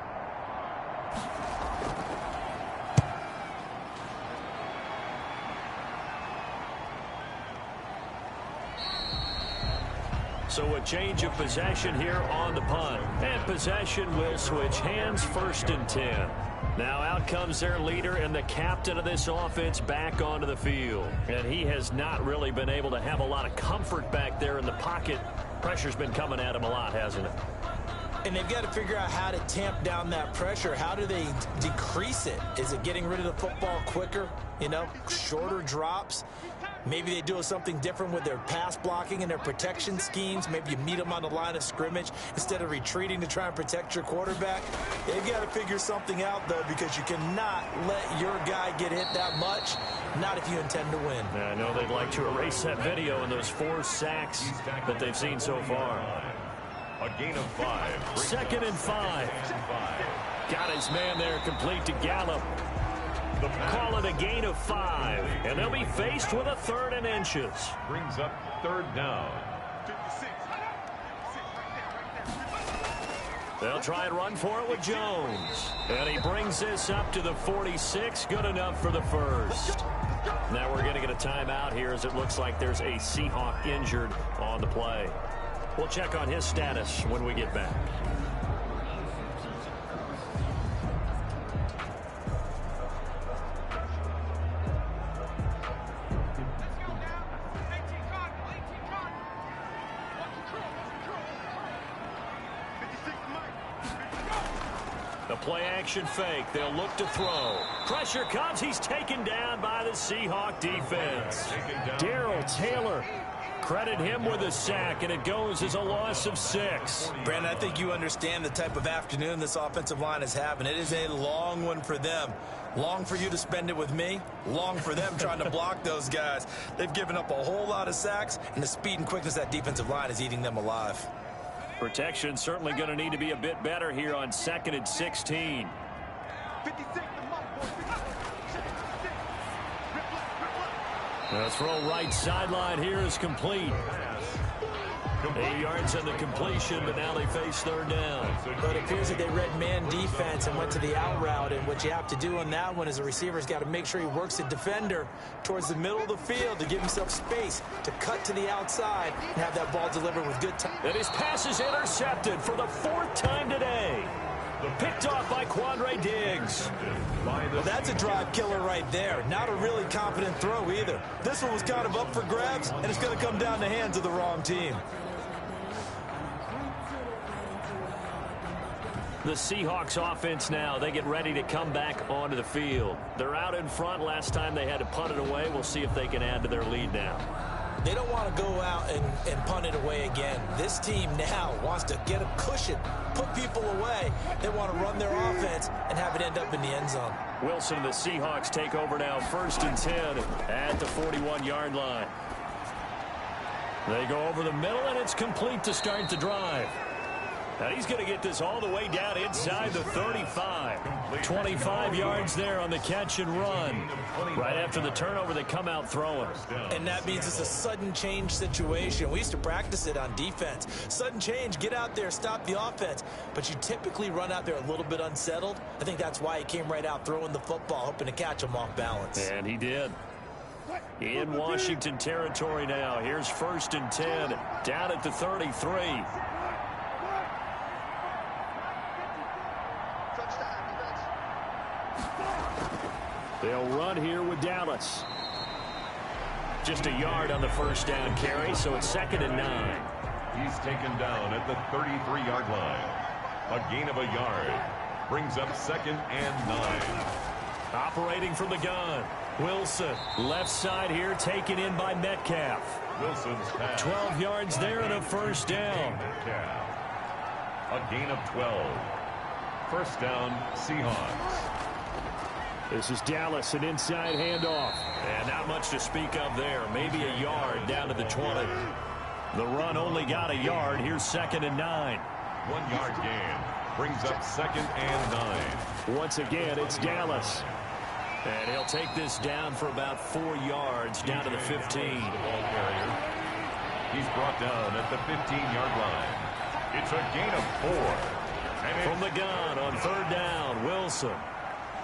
So a change of possession here on the punt. And possession will switch hands, 1st and 10. Now out comes their leader and the captain of this offense back onto the field. And he has not really been able to have a lot of comfort back there in the pocket. Pressure's been coming at him a lot, hasn't it? And they've got to figure out how to tamp down that pressure. How do they decrease it? Is it getting rid of the football quicker? You know, shorter drops? Maybe they do something different with their pass blocking and their protection schemes. Maybe you meet them on the line of scrimmage instead of retreating to try and protect your quarterback. They've got to figure something out, though, because you cannot let your guy get hit that much, not if you intend to win. I know they'd like to erase that video and those 4 sacks that they've seen so far. A gain of 5. 2nd and 5. Got his man there complete to Gallup. Call it a gain of 5. And they'll be faced with a 3rd and inches. Brings up 3rd down. They'll try and run for it with Jones. And he brings this up to the 46. Good enough for the 1st. Now we're going to get a timeout here as it looks like there's a Seahawk injured on the play. We'll check on his status when we get back. The play action fake. They'll look to throw. Pressure comes. He's taken down by the Seahawk defense. Darrell Taylor. Credit him with a sack, and it goes as a loss of 6. Brandon, I think you understand the type of afternoon this offensive line is having. It is a long one for them. Long for you to spend it with me. Long for them trying to block those guys. They've given up a whole lot of sacks, and the speed and quickness of that defensive line is eating them alive. Protection certainly going to need to be a bit better here on 2nd and 16. The throw right sideline here is complete. 8 yards on the completion, but now they face 3rd down. But it appears that they read man defense and went to the out route, and what you have to do on that one is the receiver's got to make sure he works the defender towards the middle of the field to give himself space to cut to the outside and have that ball delivered with good time. And his pass is intercepted for the 4th time today. Picked off by Quandre Diggs. Well, that's a drive killer right there. Not a really confident throw either. This one was kind of up for grabs, and it's going to come down the hands of the wrong team. The Seahawks offense now, they get ready to come back onto the field. They're out in front. Last time they had to punt it away. We'll see if they can add to their lead now. They don't want to go out and punt it away again. This team now wants to get a cushion, put people away. They want to run their offense and have it end up in the end zone. Wilson and the Seahawks take over now, 1st and 10 at the 41-yard line. They go over the middle, and it's complete to start the drive. Now he's going to get this all the way down inside the 35. 25 yards there on the catch and run. Right after the turnover, they come out throwing. And that means it's a sudden change situation. We used to practice it on defense. Sudden change, get out there, stop the offense. But you typically run out there a little bit unsettled. I think that's why he came right out throwing the football, hoping to catch him off balance. And he did. In Washington territory now. Here's 1st and 10 down at the 33. They'll run here with Dallas. Just a yard on the 1st down carry, so it's 2nd and 9. He's taken down at the 33-yard line. A gain of a yard. Brings up 2nd and 9. Operating from the gun. Wilson, left side here, taken in by Metcalf. Wilson's pass. 12 yards there and a 1st down. Metcalf. A gain of 12. 1st down, Seahawks. This is Dallas, an inside handoff. And not much to speak of there. Maybe a yard down to the 20. The run only got a yard. Here's 2nd and 9. 1 yard gain. Brings up 2nd and 9. Once again, it's Dallas. And he'll take this down for about 4 yards down to the 15. He's brought down at the 15-yard line. It's a gain of 4. And from the gun on 3rd down, Wilson.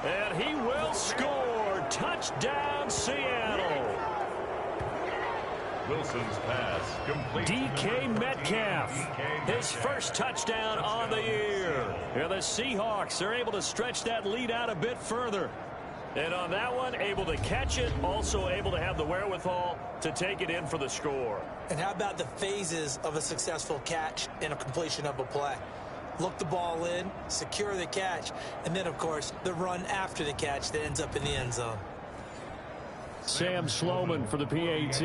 And he will score. Touchdown, Seattle. Wilson's pass complete. DK Metcalf, his first touchdown on the year. And the Seahawks are able to stretch that lead out a bit further. And on that one, able to catch it, also able to have the wherewithal to take it in for the score. And how about the phases of a successful catch and a completion of a play? Look the ball in, secure the catch, and then, of course, the run after the catch that ends up in the end zone. Sam Sloman for the PAT.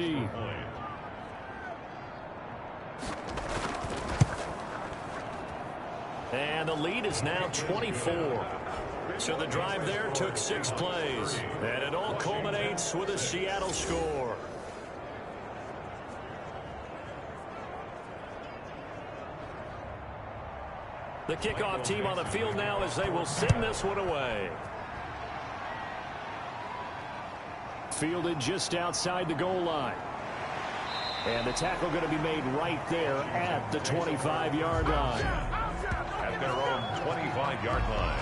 And the lead is now 24. So the drive there took 6 plays. And it all culminates with a Seattle score. The kickoff team on the field now as they will send this one away. Fielded just outside the goal line. And the tackle going to be made right there at the 25-yard line. At their own 25-yard line.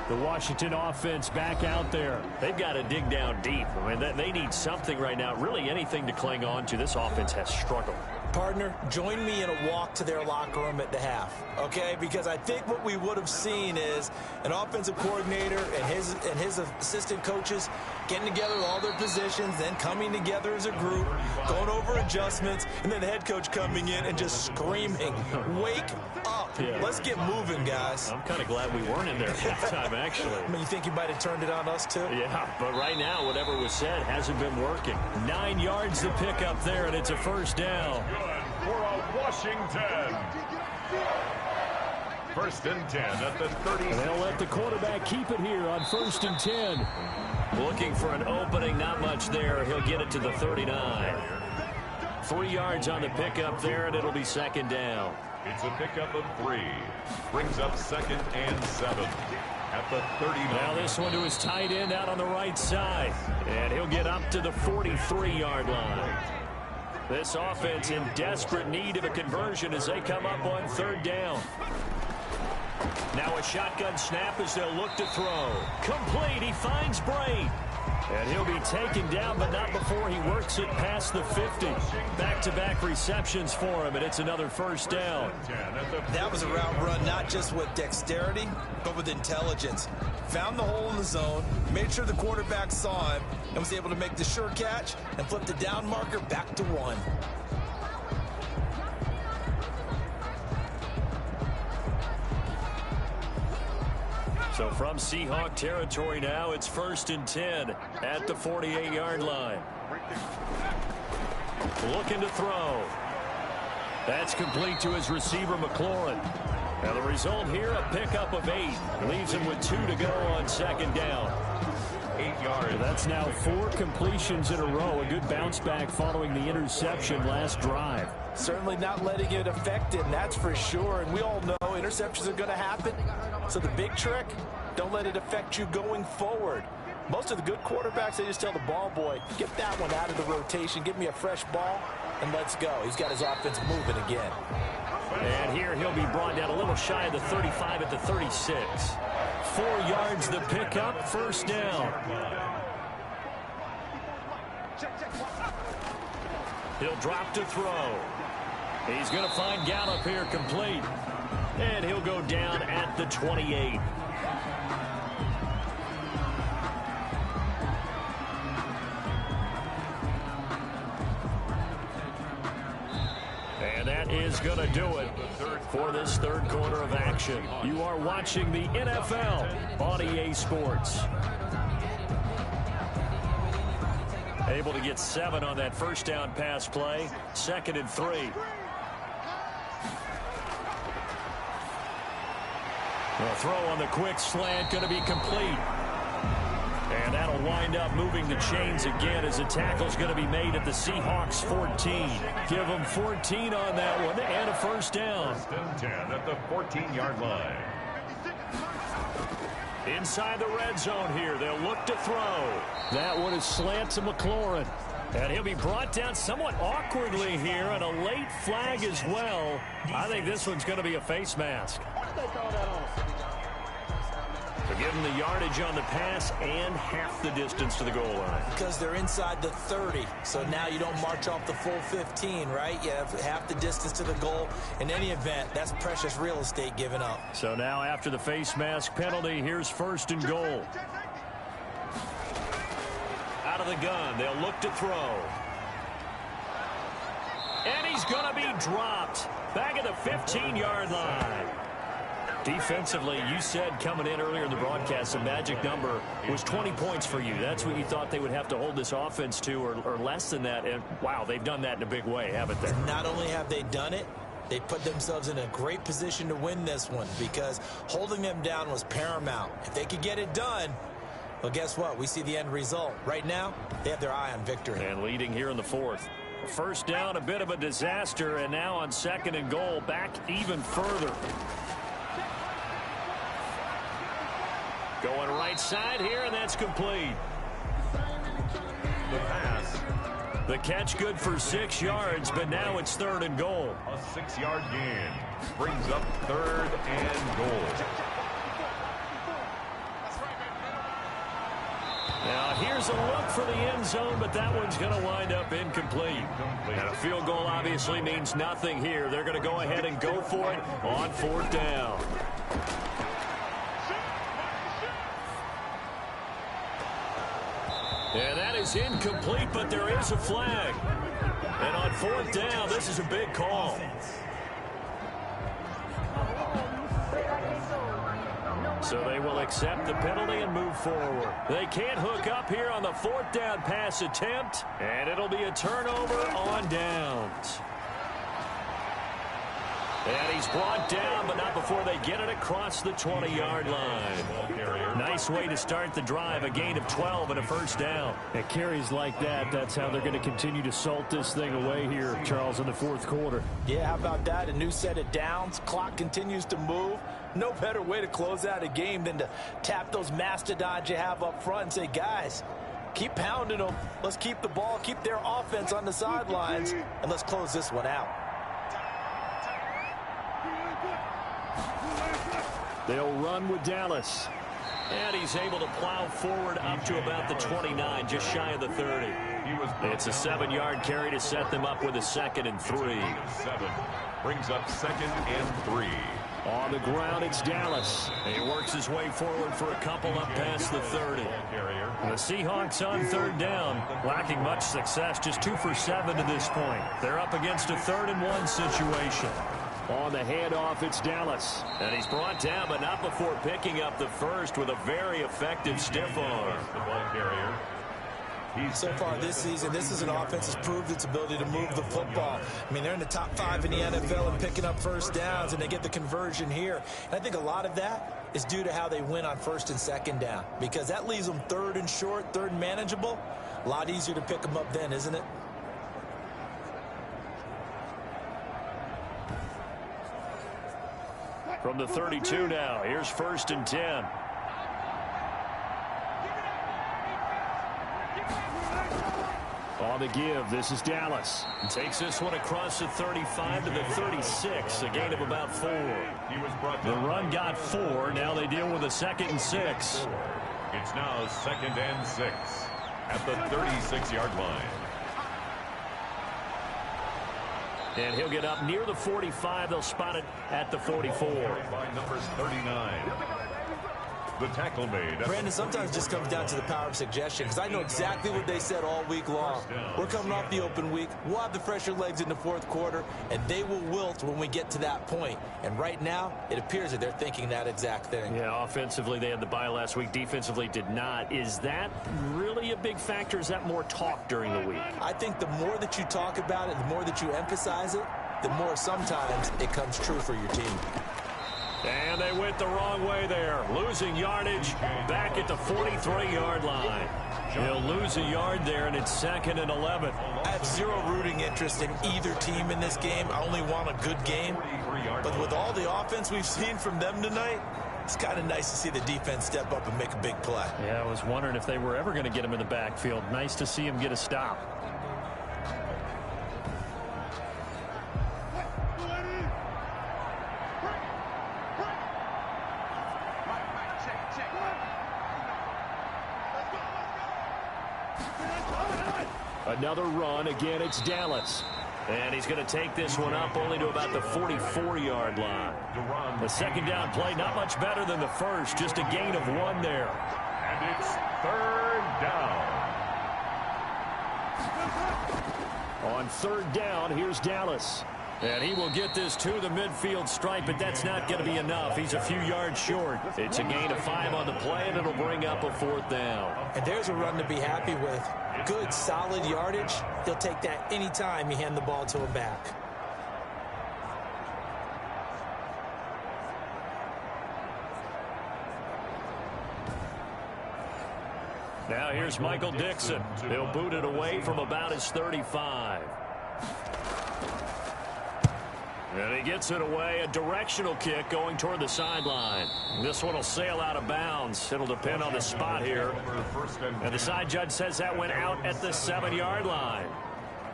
The Washington offense back out there. They've got to dig down deep. I mean, they need something right now, really anything to cling on to. This offense has struggled. Partner, join me in a walk to their locker room at the half, okay? Because I think what we would have seen is an offensive coordinator and his assistant coaches getting together with all their positions, then coming together as a group, going over adjustments, and then the head coach coming in and just screaming, wake up. Yeah. Let's get moving, guys. I'm kind of glad we weren't in there at halftime, actually. I mean, you think you might have turned it on us, too? Yeah, but right now, whatever was said hasn't been working. 9 yards to pick up there, and it's a 1st down. For a Washington. 1st and 10 at the 30. They'll let the quarterback keep it here on 1st and 10. Looking for an opening, not much there. He'll get it to the 39. 3 yards on the pickup there, and it'll be 2nd down. It's a pickup of 3. Brings up 2nd and 7 at the 39. Now this one to his tight end out on the right side. And he'll get up to the 43-yard line. This offense in desperate need of a conversion as they come up on 3rd down. Now a shotgun snap as they'll look to throw. Complete. He finds Bray. And he'll be taken down, but not before he works it past the 50. Back-to-back receptions for him, and it's another 1st down. That was a route run, not just with dexterity, but with intelligence. Found the hole in the zone, made sure the quarterback saw him, and was able to make the sure catch and flip the down marker back to 1. So from Seahawk territory now, it's 1st and 10 at the 48-yard line. Looking to throw. That's complete to his receiver, McLaurin. Now the result here, a pickup of 8. Leaves him with 2 to go on 2nd down. 8 yards. That's now 4 completions in a row. A good bounce back following the interception last drive. Certainly not letting it affect him, that's for sure. And we all know interceptions are going to happen. So the big trick, don't let it affect you going forward. Most of the good quarterbacks, they just tell the ball boy, get that one out of the rotation, give me a fresh ball, and let's go. He's got his offense moving again. And here he'll be brought down a little shy of the 35 at the 36. 4 yards the pickup, 1st down. He'll drop to throw. He's going to find Gallup here complete. And he'll go down at the 28. And that is going to do it for this 3rd quarter of action. You are watching the NFL on EA Sports. Able to get 7 on that 1st down pass play. 2nd and 3. The throw on the quick slant going to be complete. And that'll wind up moving the chains again as the tackle's going to be made at the Seahawks 14. Give them 14 on that one and a 1st down. 1st and 10 at the 14-yard line. Inside the red zone here. They'll look to throw. That one is slant to McLaurin. And he'll be brought down somewhat awkwardly here, and a late flag as well. I think this one's going to be a face mask. So give them the yardage on the pass and half the distance to the goal line. Because they're inside the 30, so now you don't march off the full 15, right? You have half the distance to the goal. In any event, that's precious real estate given up. So now after the face mask penalty, here's 1st and goal. Out of the gun, they'll look to throw. And he's going to be dropped. Back at the 15-yard line. Defensively, you said coming in earlier in the broadcast, the magic number was 20 points for you. That's what you thought they would have to hold this offense to, or less than that. And, wow, they've done that in a big way, haven't they? Not only have they done it, they put themselves in a great position to win this one because holding them down was paramount. If they could get it done, well, guess what? We see the end result. Right now, they have their eye on victory. And leading here in the 4th. 1st down, a bit of a disaster, and now on 2nd and goal, back even further. Going right side here, and that's complete. The pass. The catch good for 6 yards, but now it's 3rd and goal. A 6-yard gain brings up 3rd and goal. Now here's a look for the end zone, but that one's going to wind up incomplete. And a field goal obviously means nothing here. They're going to go ahead and go for it on 4th down. And that is incomplete, but there is a flag. And on 4th down, this is a big call. So they will accept the penalty and move forward. They can't hook up here on the 4th down pass attempt, and it'll be a turnover on downs. And he's brought down, but not before they get it across the 20-yard line. Nice way to start the drive, a gain of 12 and a 1st down. At carries like that, that's how they're going to continue to salt this thing away here, Charles, in the 4th quarter. Yeah, how about that? A new set of downs. Clock continues to move. No better way to close out a game than to tap those mastodons you have up front and say, guys, keep pounding them. Let's keep the ball, keep their offense on the sidelines, and let's close this one out. They'll run with Dallas. And he's able to plow forward up to about the 29, just shy of the 30. It's a 7-yard carry to set them up with a 2nd and 3. 7 brings up 2nd and 3. On the ground, it's Dallas. He works his way forward for a couple up past the 30. The Seahawks on 3rd down, lacking much success, just 2 for 7 to this point. They're up against a 3rd and 1 situation. On the handoff, it's Dallas. And he's brought down, but not before picking up the first with a very effective stiff arm. The ball carrier. So far this season, this is an offense that's proved its ability to move the football. I mean, they're in the top 5 in the NFL and picking up first downs, and they get the conversion here. And I think a lot of that is due to how they win on first and second down, because that leaves them third and short, third and manageable. A lot easier to pick them up then, isn't it? From the 32 now, here's 1st and 10. On the give, this is Dallas. Takes this one across the 35 to the 36, a gain of about 4. He was brought The down. run got 4. Now they deal with a 2nd and 6. It's now 2nd and 6 at the 36-yard line. And he'll get up near the 45. They'll spot it at the 44. By numbers 39. The tackle made. Brandon, sometimes it just comes down to the power of suggestion, because I know exactly what they said all week long. We're coming off the open week. We'll have the fresher legs in the fourth quarter, and they will wilt when we get to that point. And right now, it appears that they're thinking that exact thing. Yeah, offensively, they had the bye last week. Defensively, did not. Is that really a big factor? Is that more talk during the week? I think the more that you talk about it, the more that you emphasize it, the more sometimes it comes true for your team. And they went the wrong way there. Losing yardage back at the 43-yard line. He'll lose a yard there, and it's 2nd and 11. I have zero rooting interest in either team in this game. I only want a good game. But with all the offense we've seen from them tonight, it's kind of nice to see the defense step up and make a big play. Yeah, I was wondering if they were ever going to get him in the backfield. Nice to see him get a stop. Another run. Again, it's Dallas. And he's going to take this one up only to about the 44-yard line. The 2nd down play, not much better than the first. Just a gain of 1 there. And it's 3rd down. On 3rd down, here's Dallas. And he will get this to the midfield stripe, but that's not going to be enough. He's a few yards short. It's a gain of 5 on the play, and it'll bring up a 4th down. And there's a run to be happy with. Good, solid yardage. He'll take that anytime you hand the ball to him back. Now here's Michael Dixon. He'll boot it away from about his 35. And he gets it away, a directional kick going toward the sideline. This one will sail out of bounds. It'll depend on the spot here. And the side judge says that went out at the 7-yard line.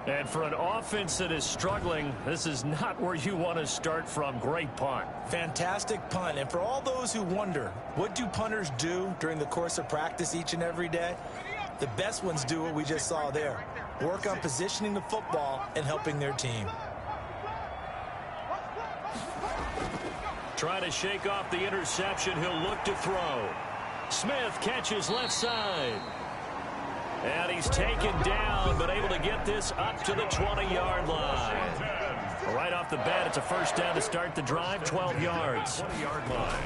And for an offense that is struggling, this is not where you want to start from. Great punt. Fantastic punt. And for all those who wonder, what do punters do during the course of practice each and every day? The best ones do what we just saw there. Work on positioning the football and helping their team. Trying to shake off the interception. He'll look to throw. Smith catches left side. And he's taken down, but able to get this up to the 20-yard line. Right off the bat, it's a 1st down to start the drive, 12 yards. 20-yard line.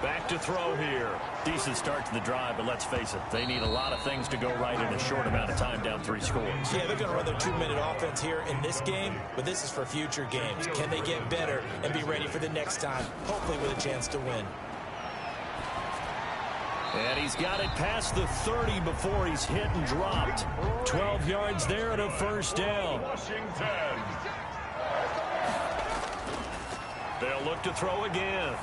Back to throw here. Decent start to the drive, but let's face it, they need a lot of things to go right in a short amount of time, down 3 scores. Yeah, they're going to run their 2-minute offense here in this game, but this is for future games. Can they get better and be ready for the next time, hopefully with a chance to win? And he's got it past the 30 before he's hit and dropped. 12 yards there and a 1st down. Washington. They'll look to throw again.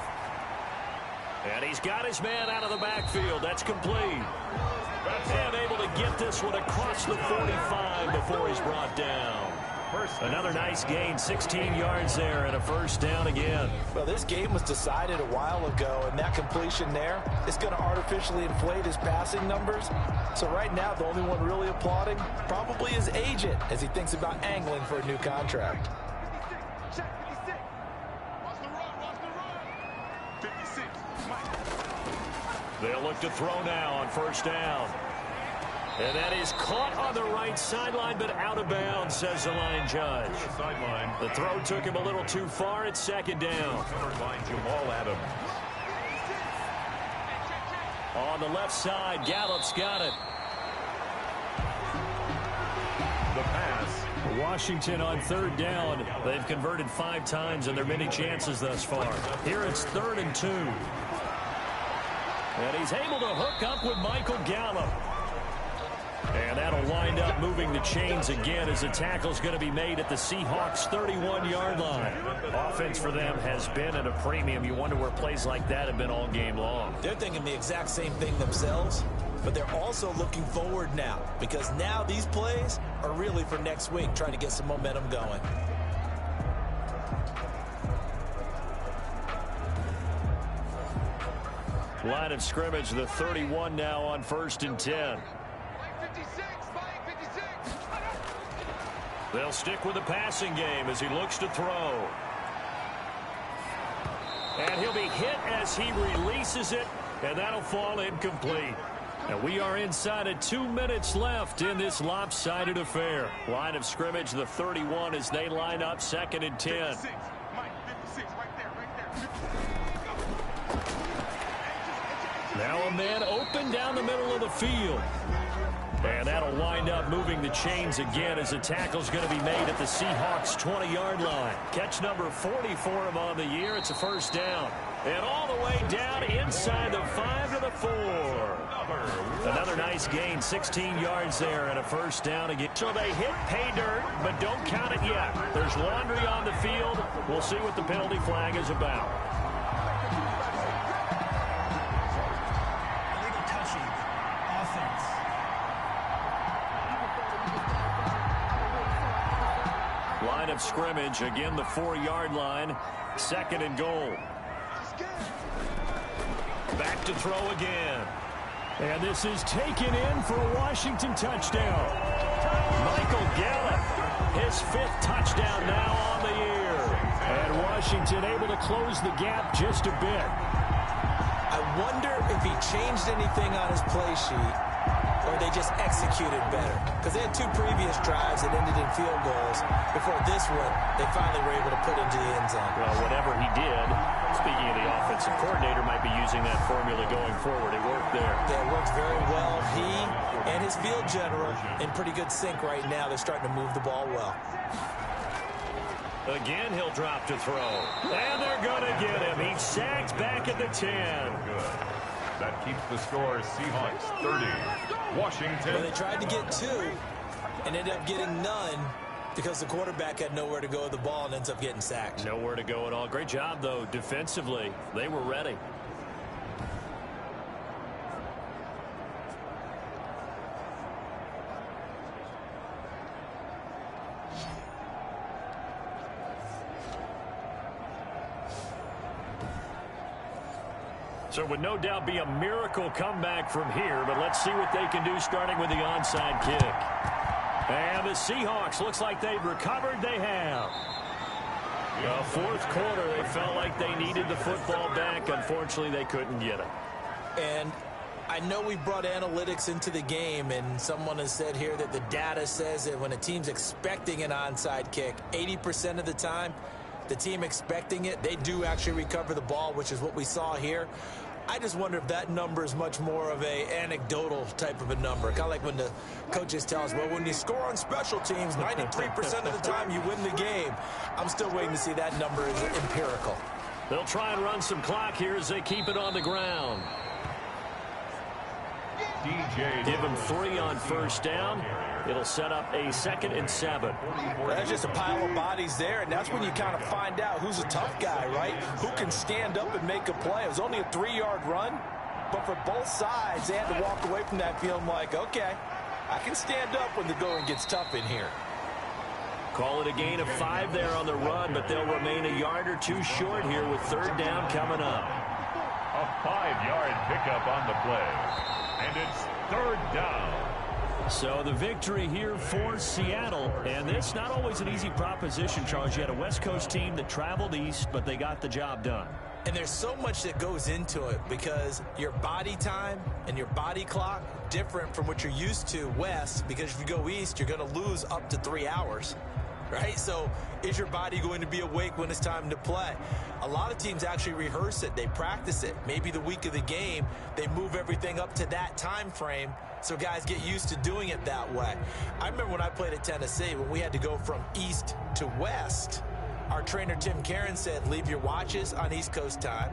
And he's got his man out of the backfield. That's complete. And able to get this one across the 45 before he's brought down. Another nice gain, 16 yards there, and a 1st down again. Well, this game was decided a while ago, and that completion there is going to artificially inflate his passing numbers. So right now, the only one really applauding probably his agent as he thinks about angling for a new contract. They'll look to throw now on 1st down. And that is caught on the right sideline, but out of bounds, says the line judge. The throw took him a little too far. It's second down. On the left side, Gallup's got it. The pass. Washington on third down. They've converted 5 times in their many chances thus far. Here it's 3rd and 2. And he's able to hook up with Michael Gallup. And that'll wind up moving the chains again as the tackle's going to be made at the Seahawks' 31-yard line. Offense for them has been at a premium. You wonder where plays like that have been all game long. They're thinking the exact same thing themselves, but they're also looking forward now because now these plays are really for next week, trying to get some momentum going. Line of scrimmage, the 31 now on 1st and 10. They'll stick with the passing game as he looks to throw. And he'll be hit as he releases it, and that'll fall incomplete. And we are inside of 2 minutes left in this lopsided affair. Line of scrimmage, the 31 as they line up 2nd and 10. Now a man open down the middle of the field. And that'll wind up moving the chains again as the tackle's going to be made at the Seahawks' 20-yard line. Catch number 40 for him on the year. It's a first down. And all the way down inside the 5 to the 4. Another nice gain, 16 yards there and a first down again. So they hit pay dirt, but don't count it yet. There's laundry on the field. We'll see what the penalty flag is about. Line of scrimmage, again the 4-yard line, 2nd and goal. Back to throw again. And this is taken in for a Washington touchdown. Michael Gallup, his 5th touchdown now on the year. And Washington able to close the gap just a bit. I wonder if he changed anything on his play sheet or they just executed better. Because they had 2 previous drives that ended in field goals. Before this one, they finally were able to put into the end zone. Well, whatever he did, speaking of the offensive coordinator, might be using that formula going forward. It worked there. Yeah, it worked very well. He and his field general in pretty good sync right now. They're starting to move the ball well. Again, he'll drop to throw. And they're going to get him. He's sacked back at the 10. Good. That keeps the score Seahawks 30. Washington. Well, they tried to get 2 and ended up getting none because the quarterback had nowhere to go with the ball and ends up getting sacked. Nowhere to go at all. Great job, though, defensively. They were ready. So it would no doubt be a miracle comeback from here, but let's see what they can do starting with the onside kick. And the Seahawks, looks like they've recovered. They have. The 4th quarter, they felt like they needed the football back. Unfortunately, they couldn't get it. And I know we brought analytics into the game, and someone has said here that the data says that when a team's expecting an onside kick, 80% of the time, the team expecting it, they do actually recover the ball, which is what we saw here. I just wonder if that number is much more of a anecdotal type of a number. Kind of like when the coaches tell us, well, when you score on special teams, 93% of the time you win the game. I'm still waiting to see that number is empirical. They'll try and run some clock here as they keep it on the ground. Give him 3 on first down. It'll set up a 2nd and 7. Well, that's just a pile of bodies there, and that's when you kind of find out who's a tough guy, right? Who can stand up and make a play. It was only a 3-yard run, but for both sides, they had to walk away from that feeling like, okay, I can stand up when the going gets tough in here. Call it a gain of 5 there on the run, but they'll remain a yard or 2 short here with 3rd down coming up. A 5-yard pickup on the play. And it's 3rd down. So the victory here for Seattle. And this not always an easy proposition, Charles. You had a West Coast team that traveled east, but they got the job done. And there's so much that goes into it because your body time and your body clock different from what you're used to west, because if you go east, you're going to lose up to 3 hours, right? So is your body going to be awake when it's time to play? A lot of teams actually rehearse it. They practice it. Maybe the week of the game, they move everything up to that time frame so guys get used to doing it that way. I remember when I played at Tennessee, when we had to go from east to west, our trainer, Tim Karen, said, leave your watches on East Coast time.